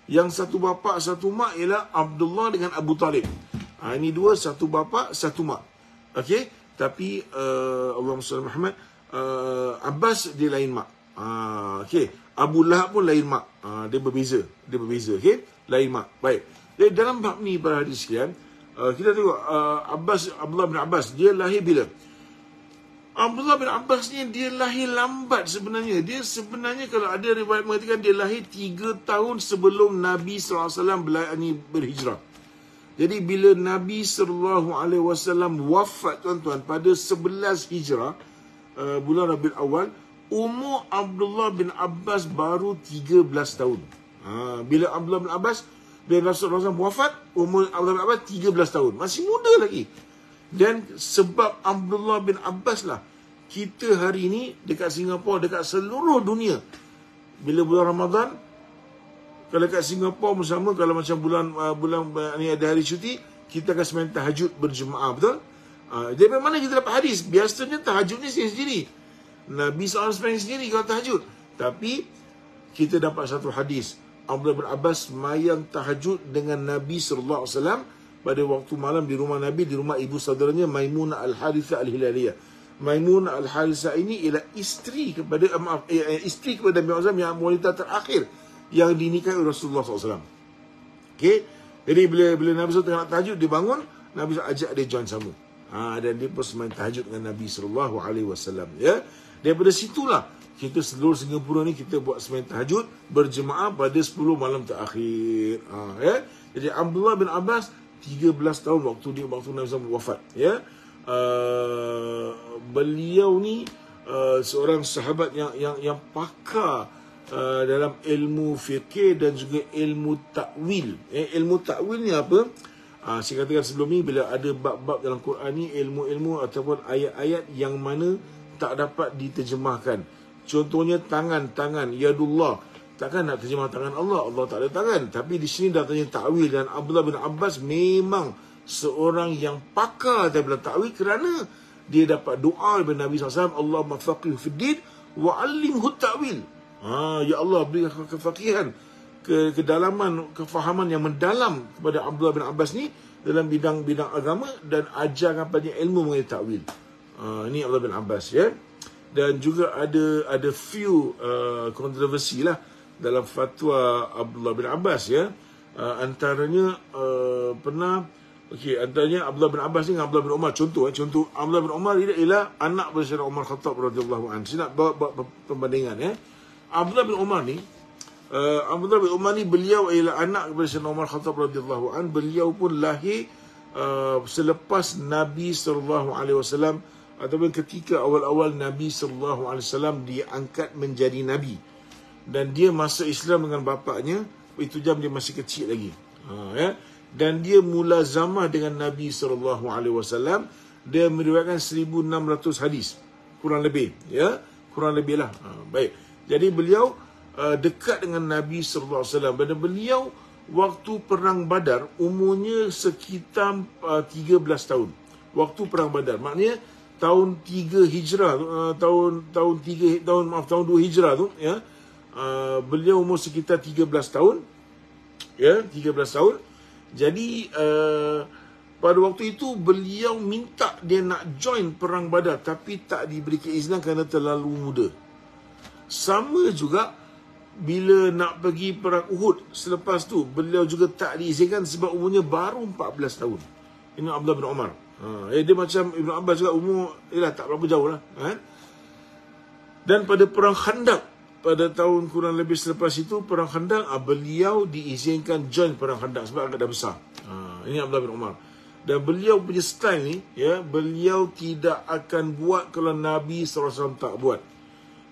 Yang satu bapa satu mak ialah Abdullah dengan Abu Talib. Ini dua, satu bapa satu mak. Okey, tapi Allahumma salli Muhammad, Abbas dia lain mak. Okey, Abu Lahab pun lain mak. Dia berbeza, okey, lain mak. Baik. Jadi dalam bab ni para hadis sekalian, kita tengok Abdullah bin Abbas dia lahir bila? Abdullah bin Abbas ni dia lahir lambat sebenarnya. Dia sebenarnya kalau ada riwayat mengatakan dia lahir 3 tahun sebelum Nabi SAW berhijrah. Jadi bila Nabi SAW wafat tuan-tuan pada 11 hijrah, bulan Rabiul Awal, umur Abdullah bin Abbas baru 13 tahun. Bila Abdullah bin Abbas, bila Rasulullah SAW wafat, umur Abdullah bin Abbas 13 tahun. Masih muda lagi. Dan sebab Abdullah bin Abbas lah, kita hari ini dekat Singapura, dekat seluruh dunia, bila bulan Ramadan, kalau dekat Singapura bersama, kalau macam bulan ni ada hari cuti, kita akan sembang tahajud berjemaah, betul? Jadi mana kita dapat hadis? Biasanya tahajud ni sendiri. Nabi SAW sembang sendiri kalau tahajud. Tapi kita dapat satu hadis, Abdullah bin Abbas mayang tahajud dengan Nabi SAW pada waktu malam di rumah Nabi, di rumah ibu saudaranya Maimunah Al-Harithah Al-Hilaliyah. Maimunah Al-Harithah ini ialah isteri kepada isteri kepada Nabi SAW yang wanita terakhir yang dinikahi Rasulullah SAW. Okey. Jadi bila Nabi SAW tengah nak tahajud, dia bangun, Nabi SAW ajak dia join sama. Dan dia pun sembang tahajud dengan Nabi SAW. Ya. Daripada situlah kita seluruh Singapura ni kita buat sembang tahajud berjemaah pada 10 malam terakhir. Ya. Jadi Abdullah bin Abbas 13 tahun waktu Nabi SAW wafat. Ya. Beliau ni seorang sahabat yang pakar dalam ilmu fikih dan juga ilmu takwil. Ilmu takwil ni apa? Saya katakan sebelum ni, bila ada bab-bab dalam Quran ni, ilmu-ilmu ataupun ayat-ayat yang mana tak dapat diterjemahkan. Contohnya tangan, yadullah. Takkan nak terjemah tangan Allah, Allah tak ada tangan. Tapi di sini datangnya takwil, dan Abdullah bin Abbas memang seorang yang pakar dalam takwil kerana dia dapat doa daripada Nabi SAW, Allahumma faqihhu fiddin wa 'allimhu ta'wil. Ya Allah, berikan kefaqihan, kedalaman, kefahaman yang mendalam kepada Abdullah bin Abbas ni dalam bidang-bidang agama, dan ajarkan padanya ilmu mengenai takwil. Ini Abdullah bin Abbas, ya. Dan juga ada few kontroversi lah dalam fatwa Abdullah bin Abbas, ya. Antaranya antaranya Abdullah bin Abbas ni dengan Abdullah bin Umar. Contoh Abdullah bin Umar ialah anak daripada Umar Khattab radhiyallahu anhu. Saya nak bawa perbandingan, ya. Abdullah bin Umar ni beliau ialah anak daripada Sayyidina Umar Khattab radhiyallahu anhu. Beliau pun lahir selepas Nabi SAW, ataupun ketika awal-awal Nabi SAW diangkat menjadi Nabi. Dan dia masuk Islam dengan bapaknya, itu jam dia masih kecil lagi. Ya. Dan dia mulazamah dengan Nabi SAW. Dia meriwayatkan 1,600 hadis. Kurang lebih. Ya. Kurang lebih lah. Baik. Jadi beliau dekat dengan Nabi SAW. Dan beliau waktu perang Badar, umurnya sekitar 13 tahun. Waktu perang Badar. Maknanya tahun 3 Hijrah, tahun 2 Hijrah tu, ya. Beliau umur sekitar 13 tahun. Ya, 13 tahun. Jadi pada waktu itu beliau minta dia nak join perang Badar, tapi tak diberi keizinan kerana terlalu muda. Sama juga bila nak pergi perang Uhud, selepas tu beliau juga tak diizinkan sebab umurnya baru 14 tahun. Ini Abdullah bin Umar. Dia macam Ibn Abbas juga, umur tak berapa jauh lah. Dan pada perang Khandaq, pada tahun kurang lebih selepas itu, perang Khandaq, beliau diizinkan join perang Khandaq sebab agak dah besar. Ini Abdullah bin Umar. Dan beliau punya style ni, ya, beliau tidak akan buat kalau Nabi SAW tak buat.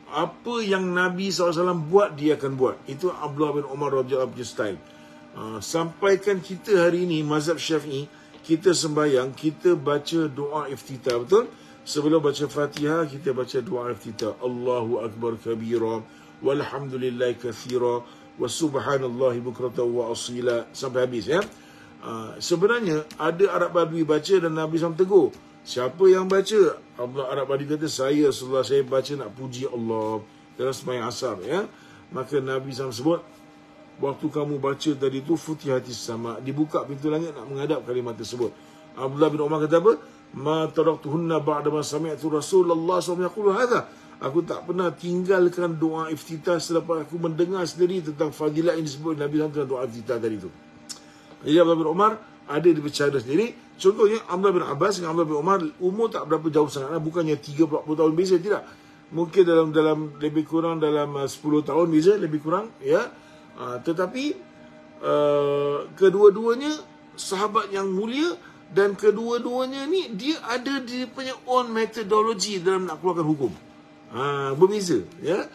Apa yang Nabi SAW buat, dia akan buat. Itu Abdullah bin Umar radhiyallahu anhu punya style. Sampaikan kita hari ini mazhab Syafi'i, kita sembahyang, kita baca doa iftitah, betul? Sebelum baca Fatihah, kita baca doa iftitah. Allahu akbar kabira, walhamdulillahi katsira, wa subhanallahi bukratan wa asila, sampai habis, ya. Sebenarnya ada Arab Badui baca dan Nabi SAW tegur. Siapa yang baca? Arab Badui kata, saya Rasulullah, saya baca nak puji Allah dalam sembahyang asar, ya. Maka Nabi SAW sebut, waktu kamu baca tadi tu futihatis sama, dibuka pintu langit nak menghadap kalimat tersebut. Abdullah bin Umar kata apa? Ma taraktuhunna ba'da ma sami'tu Rasulullah SAW yaqulu hadha. Aku tak pernah tinggalkan doa iftitah selepas aku mendengar sendiri tentang fadilat yang disebut Nabi SAW dalam doa iftitah tadi tu. Jadi Abdullah bin Umar ada di bercara sendiri. Contohnya Abdullah bin Abbas dengan Abdullah bin Umar umur tak berapa jauh sangat, bukannya 30-40 tahun beza, tidak. Mungkin dalam lebih kurang dalam 10 tahun beza, lebih kurang, ya. Tetapi kedua-duanya sahabat yang mulia, dan kedua-duanya ni dia ada dia punya own methodology dalam nak keluarkan hukum. Berbeza, ya.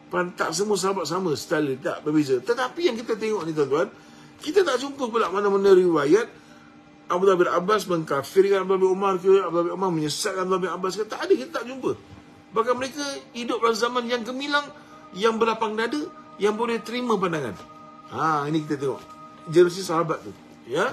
Tak semua sahabat sama style, tak berbeza. Tetapi yang kita tengok ni tuan-tuan, kita tak jumpa pula mana-mana riwayat Abdullah bin Abbas mengkafirkan Abdullah bin Umar ke, Abdullah bin Umar menyesatkan Abdullah bin Abbas ke. Tak ada, kita tak jumpa. Bahkan mereka hidup dalam zaman yang gemilang, yang berlapang dada, yang boleh terima pandangan. Ini kita tengok generasi sahabat tu, ya.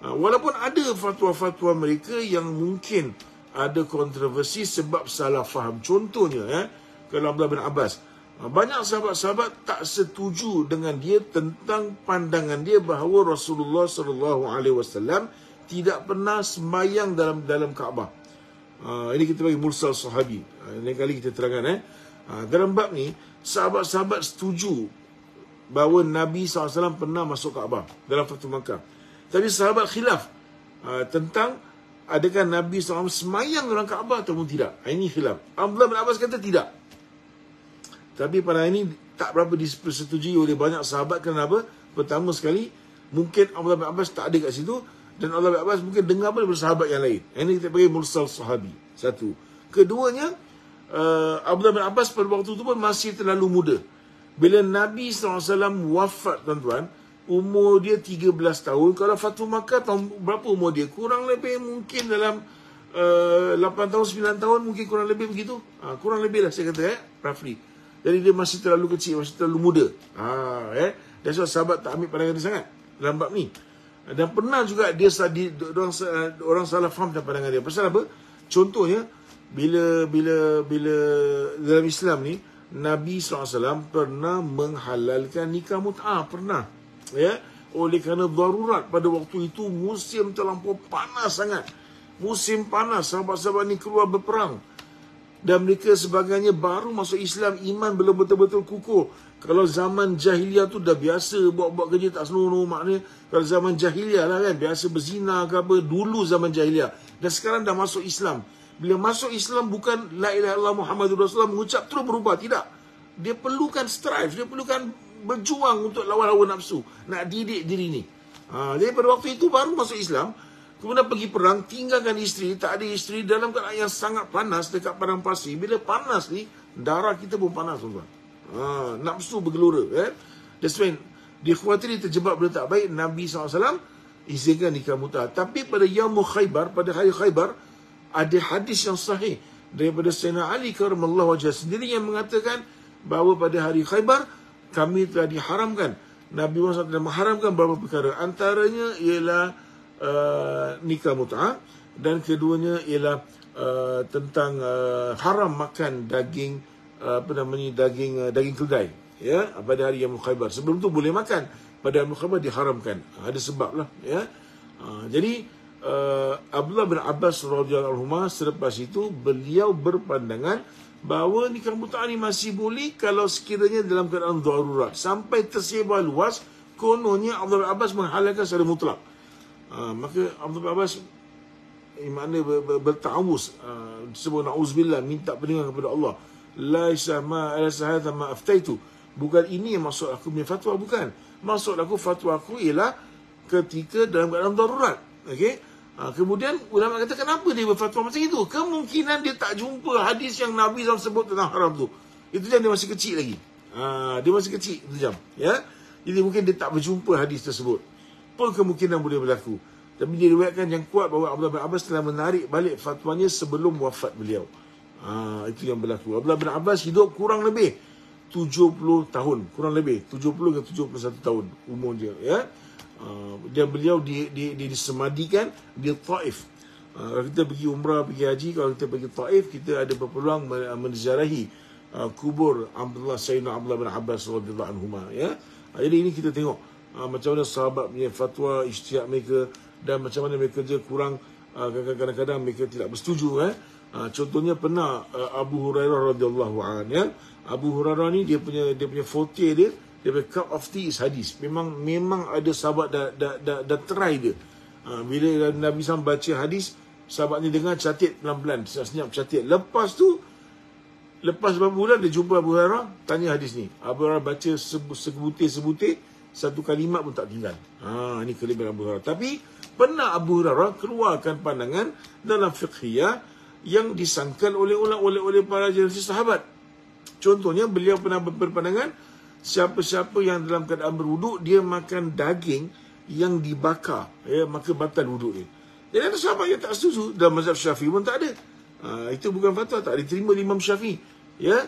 Walaupun ada fatwa-fatwa mereka yang mungkin ada kontroversi sebab salah faham. Contohnya, kalau Abdullah bin Abbas, banyak sahabat-sahabat tak setuju dengan dia tentang pandangan dia bahawa Rasulullah SAW tidak pernah sembahyang dalam Kaabah. Ini kita bagi mursal sahabi. Lain kali kita terangkan. Dalam bab ni, sahabat-sahabat setuju bahawa Nabi SAW pernah masuk Kaabah dalam Fathu Makkah. Tapi sahabat khilaf tentang adakah Nabi SAW semayang dalam Kaabah ataupun tidak. Ini khilaf. Abdullah bin Abbas kata tidak. Tapi pada ini tak berapa disetujui oleh banyak sahabat. Kenapa? Pertama sekali, mungkin Abdullah bin Abbas tak ada kat situ, dan Abdullah bin Abbas mungkin dengar daripada sahabat yang lain. Ini kita panggil mursal sahabi. Satu. Keduanya, Abdullah bin Abbas pada waktu itu pun masih terlalu muda. Bila Nabi SAW wafat, tuan-tuan, umur dia 13 tahun. Kalau Fathu Makkah, tahun berapa umur dia? Kurang lebih mungkin dalam 8 tahun, 9 tahun, mungkin kurang lebih begitu. Kurang lebih lah saya kata, roughly. Jadi dia masih terlalu kecil, masih terlalu muda. That's why sahabat tak ambil pandangan dia sangat dalam bab ni. Dan pernah juga dia orang salah faham tentang pandangan dia. Pasal apa? Contohnya, bila dalam Islam ni, Nabi SAW pernah menghalalkan nikah mut'ah. Pernah. Ya? Oleh kerana darurat pada waktu itu, musim terlampau panas sangat. Musim panas, sahabat-sahabat ni keluar berperang. Dan mereka sebagainya baru masuk Islam, iman belum betul-betul kukuh. Kalau zaman jahiliah tu dah biasa buat-buat kerja tak senonoh, maknanya kalau zaman jahiliah lah kan, biasa berzina ke apa, dulu zaman jahiliah. Dan sekarang dah masuk Islam. Bila masuk Islam, bukan la ilaha illallah Muhammadur Rasulullah mengucap terus berubah, tidak. Dia perlukan strive, dia perlukan berjuang untuk lawan hawa nafsu, nak didik diri ni. Jadi pada waktu itu baru masuk Islam, kemudian pergi perang, tinggalkan isteri, tak ada isteri, dalam keadaan yang sangat panas dekat padang pasir. Bila panas ni, darah kita pun panas, tuan-tuan. Nafsu bergelora. That's when dia khawatir dia terjebak benda tak baik. Nabi SAW izinkan nikah mut'ah. Tapi pada Yaumul Khaybar, pada hari Khaybar, ada hadis yang sahih daripada Sayyidina Ali karamallahu wajhah sendiri yang mengatakan bahawa pada hari Khaybar kami telah diharamkan, Nabi Muhammad telah mengharamkan beberapa perkara. Antaranya ialah nikah mut'ah, dan keduanya ialah tentang haram makan daging daging keldai, ya, pada hari Yaumul Khaybar. Sebelum tu boleh makan, pada Yaumul Khaybar diharamkan. Ada sebab lah, ya. Jadi Abdullah bin Abbas radhiyallahu anhu selepas itu beliau berpandangan bahawa nikah mut'ah ni masih boleh kalau sekiranya dalam keadaan darurat. Sampai tersebar luas, kononnya Abdullah bin Abbas menghalalkan secara mutlak. Maka Abdullah bin Abbas makna berta'awuz, disebut na'uzubillah, minta perlindungan kepada Allah. Laisa ma hadha ma aftaitu. Bukan ini yang maksud aku punya fatwa, bukan. Maksud aku, fatwa aku ialah ketika dalam keadaan darurat. Okey. Kemudian ulama kata, kenapa dia berfatwa macam itu? Kemungkinan dia tak jumpa hadis yang Nabi SAW sebut tentang haram tu. Itu jam dia masih kecil lagi. Dia masih kecil itu jam, ya. Jadi mungkin dia tak berjumpa hadis tersebut. Pun kemungkinan boleh berlaku. Tapi diriwayatkan yang kuat bahawa Abdullah bin Abbas telah menarik balik fatwanya sebelum wafat beliau. Itu yang berlaku. Abdullah bin Abbas hidup kurang lebih 70 tahun. Kurang lebih 70 ke 71 tahun umur dia, ya. Dan beliau disemadikan di Taif. Kalau kita pergi umrah, pergi haji, kalau kita pergi Taif, kita ada berpeluang menziarahi kubur Sayyidina Abdullah bin Abbas radhiyallahu anhuma, ya. Jadi ini kita tengok macam mana sahabat punya fatwa, ijtihad mereka, dan macam mana mereka je kurang, kadang-kadang mereka tidak bersetuju. Contohnya pernah Abu Hurairah radhiyallahu anhu, ya. Abu Hurairah ni dia punya forte dia punya cup of tea is hadis. Memang ada sahabat dah try dia. Bila Nabi SAW baca hadis, sahabat ni dengar, catat pelan-pelan, senyap catat. Lepas beberapa bulan dia jumpa Abu Hurairah, tanya hadis ni. Abu Hurairah baca sebutir-sebutir, satu kalimat pun tak tinggal. Ini kelebihan Abu Hurairah. Tapi pernah Abu Hurairah keluarkan pandangan dalam fiqhiyah yang disangkal oleh para generasi sahabat. Contohnya beliau pernah berpandangan, siapa-siapa yang dalam keadaan berwuduk dia makan daging yang dibakar, ya, maka batal wuduk dia. Jadi ada sahabat yang tak setuju. Dalam mazhab Syafi'i pun tak ada. Itu bukan fatwa, tak diterima Imam Syafi'i, ya.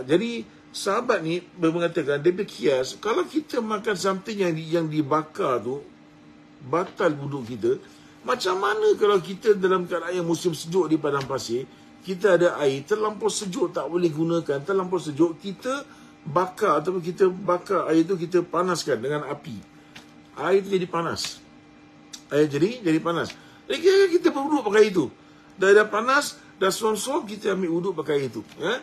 Jadi sahabat ni mengatakan, dia berkias, kalau kita makan something yang dibakar tu batal wuduk kita, macam mana kalau kita dalam keadaan yang musim sejuk di padang pasir, kita ada air, terlampau sejuk tak boleh gunakan, terlampau sejuk kita bakar, ataupun kita bakar air tu, kita panaskan dengan api, air tu jadi panas, air jadi panas. Jadi kita berwuduk pakai itu, dah panas, dah son-son, kita ambil wuduk pakai itu, ya.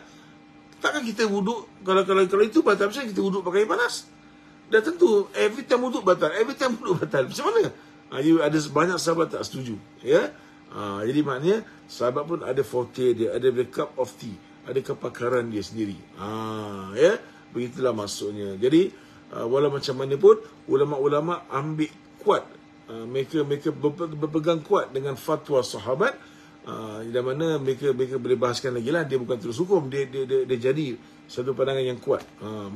Takkan kita wuduk, kalau itu batal, macam kita wuduk pakai panas? Dah tentu every time wuduk batal, macam mana? Ada banyak sahabat tak setuju, ya. Jadi maknanya sahabat pun ada forte dia, ada cup of tea, ada kepakaran dia sendiri. Ya, begitulah maksudnya. Jadi walau macam mana pun, ulama-ulama ambil kuat, mereka berpegang kuat dengan fatwa sahabat, di mana mereka boleh bahaskan lagi lah, dia bukan terus hukum, dia jadi satu pandangan yang kuat.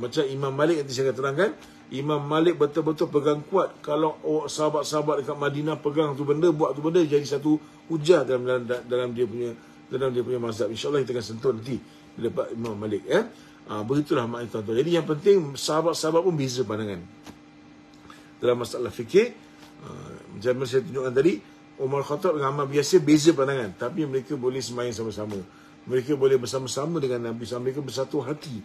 Macam Imam Malik nanti saya akan terangkan, Imam Malik betul-betul pegang kuat. Kalau sahabat-sahabat dekat Madinah pegang tu benda, buat tu benda, jadi satu hujah dalam dia punya mazhab. InsyaAllah kita akan sentuh nanti bila dapat Imam Malik, ya. Begitulah maknanya tuan-tuan. Jadi yang penting sahabat-sahabat pun beza pandangan dalam masalah fikir. Macam mana saya tunjukkan tadi, Umar Khattab dengan Ammar biasa beza pandangan, tapi mereka boleh sembahyang sama-sama, mereka boleh bersama-sama dengan Nabi SAW, mereka bersatu hati.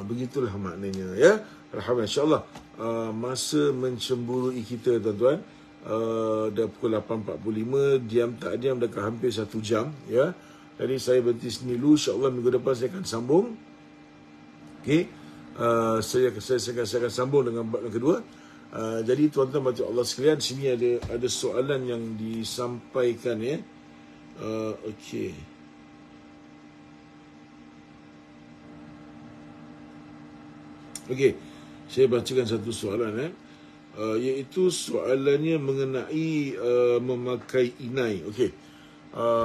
Begitulah maknanya, ya. Alhamdulillah, insyaAllah masa mencemburui kita tuan-tuan, dah pukul 8.45, diam tak diam dah hampir 1 jam, ya. Jadi saya berhenti sini dulu, insyaAllah minggu depan saya akan sambung. Okey, saya akan sambung dengan bab yang kedua. Jadi tuan-tuan baca Allah sekalian, sini ada soalan yang disampaikan, ya. Okey. Okey, saya bacakan satu soalan, iaitu soalannya mengenai memakai inai. Okey,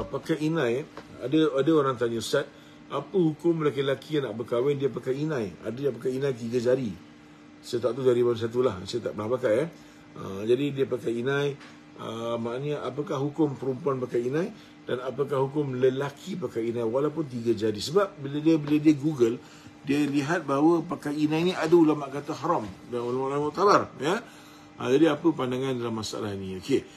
pakai inai, ada orang tanya, Ustaz, apa hukum lelaki-lelaki yang nak berkahwin dia pakai inai? Ada yang pakai inai 3 jari. Saya tak tahu jari baru satu lah, saya tak pernah pakai, jadi dia pakai inai. Maknanya apakah hukum perempuan pakai inai, dan apakah hukum lelaki pakai inai walaupun 3 jari? Sebab bila dia Google, dia lihat bahawa pakai inai ni ada ulama kata haram dan ulama muktabar, ya. Jadi apa pandangan dalam masalah ini? Okey,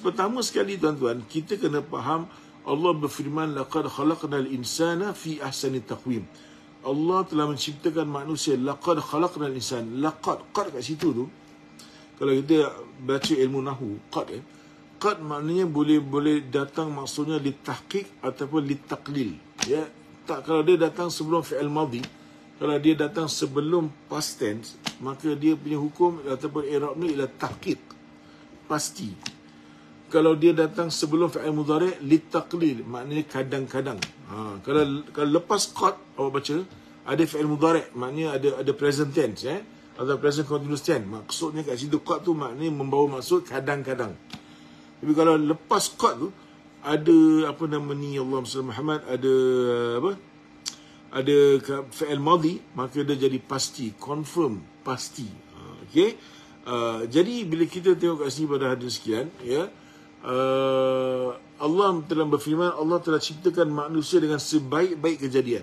pertama sekali tuan-tuan, kita kena faham Allah berfirman, laqad khalaqnal insana fi ahsani taqwim. Allah telah menciptakan manusia, laqad khalaqnal insana. Laqad, qad kat situ tu, kalau kita baca ilmu nahwu, qad maknanya boleh datang maksudnya litahqiq ataupun litaqlil, ya. Tak, kalau dia datang sebelum fi'il madhi, kalau dia datang sebelum past tense, maka dia punya hukum ataupun i'rab ni ialah tahqiq, pasti. Kalau dia datang sebelum fi'il mudhari', litaqlil, maknanya kadang-kadang. Kalau lepas qad awak baca, ada fi'il mudhari', maknanya ada present tense, atau present continuous tense. Maksudnya kat situ qad tu maknanya membawa maksud kadang-kadang. Tapi kalau lepas qad tu ada apa nama ni, Allahumma salli Muhammad, ada fi'il madhi, maka dia jadi pasti, confirm, pasti. Okey. Jadi bila kita tengok kat sini pada hadis sekian, ya, Allah telah berfirman, Allah telah ciptakan manusia dengan sebaik-baik kejadian.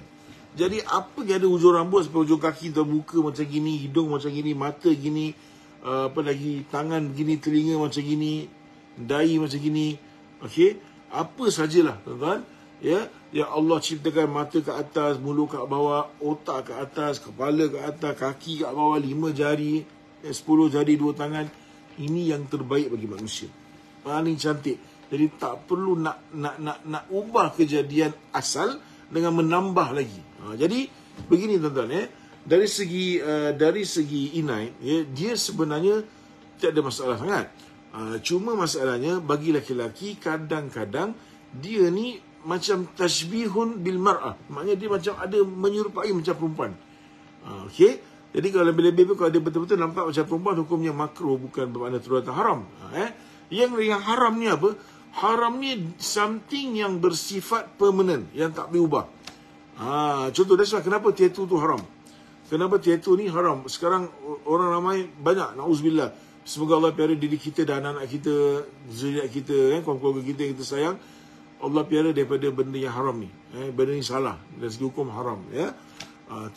Jadi apa yang ada ujung rambut sampai ujung kaki, atau muka macam gini, hidung macam gini, mata gini, apa lagi, tangan begini, telinga macam gini, dahi macam gini. Okey, apa sajalah tuan-tuan, ya, yang Allah ciptakan mata ke atas, mulut ke bawah, otak ke atas, kepala ke atas, kaki ke bawah, 5 jari, 10 jari, 2 tangan. Ini yang terbaik bagi manusia. Paling cantik. Jadi tak perlu nak ubah kejadian asal dengan menambah lagi. Jadi begini tuan-tuan, dari segi inai, ya, dia sebenarnya tak ada masalah sangat. Cuma masalahnya bagi laki-laki kadang-kadang dia ni macam tashbihun bil mar'ah. Maknanya dia macam ada menyerupai macam perempuan. Okey. Jadi kalau lebih-lebih kalau dia betul-betul nampak macam perempuan, hukumnya makruh, bukan bermakna perbuatan haram. Yang haram ni apa? Haram ni something yang bersifat permanent, yang tak boleh ubah. Contoh, that's why kenapa tattoo tu haram. Kenapa tattoo ni haram? Sekarang orang ramai banyak, na'udzubillah. Semoga Allah piara diri kita dan anak-anak kita, zuriat kita, keluarga kita yang kita sayang. Allah piara daripada benda yang haram ni. Benda ni salah, dari segi hukum haram. Ya.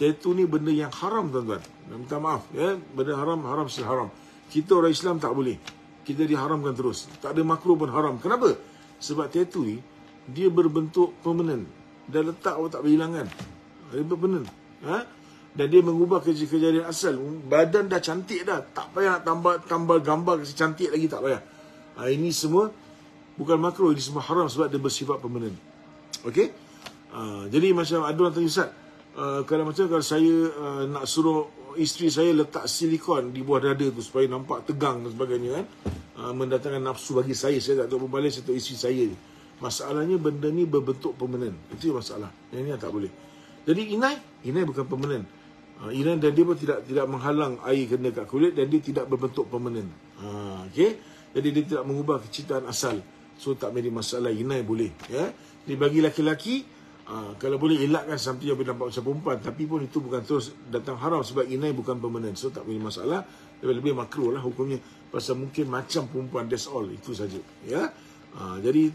Tattoo ni benda yang haram tuan-tuan. Minta maaf, ya. Benda haram sila haram. Kita orang Islam tak boleh. Kita diharamkan terus. Tak ada makruh pun haram. Kenapa? Sebab tattoo ni dia berbentuk permanent. Dah letak awak tak boleh hilangkan. Dia permanent. Dan dia mengubah kejadian asal. Badan dah cantik dah. Tak payah nak tambah gambar kasi cantik lagi, tak payah. Ini semua bukan makruh, ini semua haram sebab dia bersifat permanent. Okey? Jadi macam ada orang tanya, Ustaz, kalau saya nak suruh isteri saya letak silikon di buah dada tu supaya nampak tegang dan sebagainya, kan, mendatangkan nafsu bagi saya tak tahu berbalik, saya tahu isteri saya ni. Masalahnya benda ni berbentuk permanent. Itu yang masalah. Yang ni tak boleh. Jadi inai bukan permanent. Inai dan dia pun tidak menghalang air kena kat kulit, dan dia tidak berbentuk permanent. Okey. Jadi dia tidak mengubah keciptaan asal. So tak menjadi masalah. Inai boleh, ya. Jadi bagi laki-laki, kalau boleh elakkan something yang boleh nampak macam perempuan, tapi pun itu bukan terus datang haram sebab inai bukan permanent. So tak boleh masalah. Lebih makruh lah hukumnya. Pasal mungkin macam perempuan, that's all. Itu saja, ya. Jadi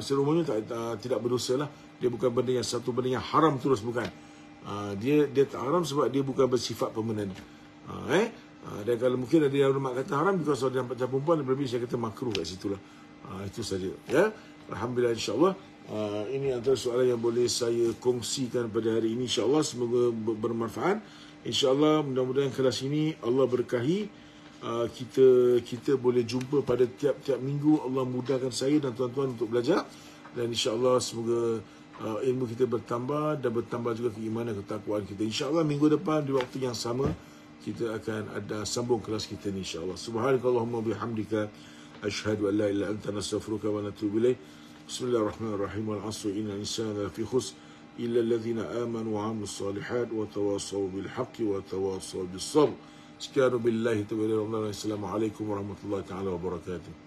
serumanya tidak berdosa lah. Dia bukan benda yang haram terus, bukan. Dia tak haram sebab dia bukan bersifat permanent. Dan kalau mungkin ada yang ulama kata haram because dia nampak macam perempuan, lebih saya kata makruh kat situ lah. Itu saja, ya. Alhamdulillah, insyaAllah. Ini antara soalan yang boleh saya kongsikan pada hari ini. InsyaAllah semoga bermanfaat. InsyaAllah mudah-mudahan kelas ini Allah berkahi. Kita boleh jumpa pada tiap-tiap minggu. Allah mudahkan saya dan tuan-tuan untuk belajar. Dan insyaAllah semoga ilmu kita bertambah dan bertambah juga keimanan, ketakwaan kita. InsyaAllah minggu depan di waktu yang sama kita akan ada sambung kelas kita ni, insyaAllah. Subhanakallahumma bihamdika asyhadu an la ilaha illa anta nastaghfiruka wa natubu ilaik. Bismillahirrahmanirrahim. Wal 'asri innal insana lafi khusr illa alladhina amanu wa 'amilus solihat wa tawassaw bil haqqi wa tawassaw bis sabr. Sekian billahi taufiq. Assalamualaikum warahmatullahi taala wabarakatuh.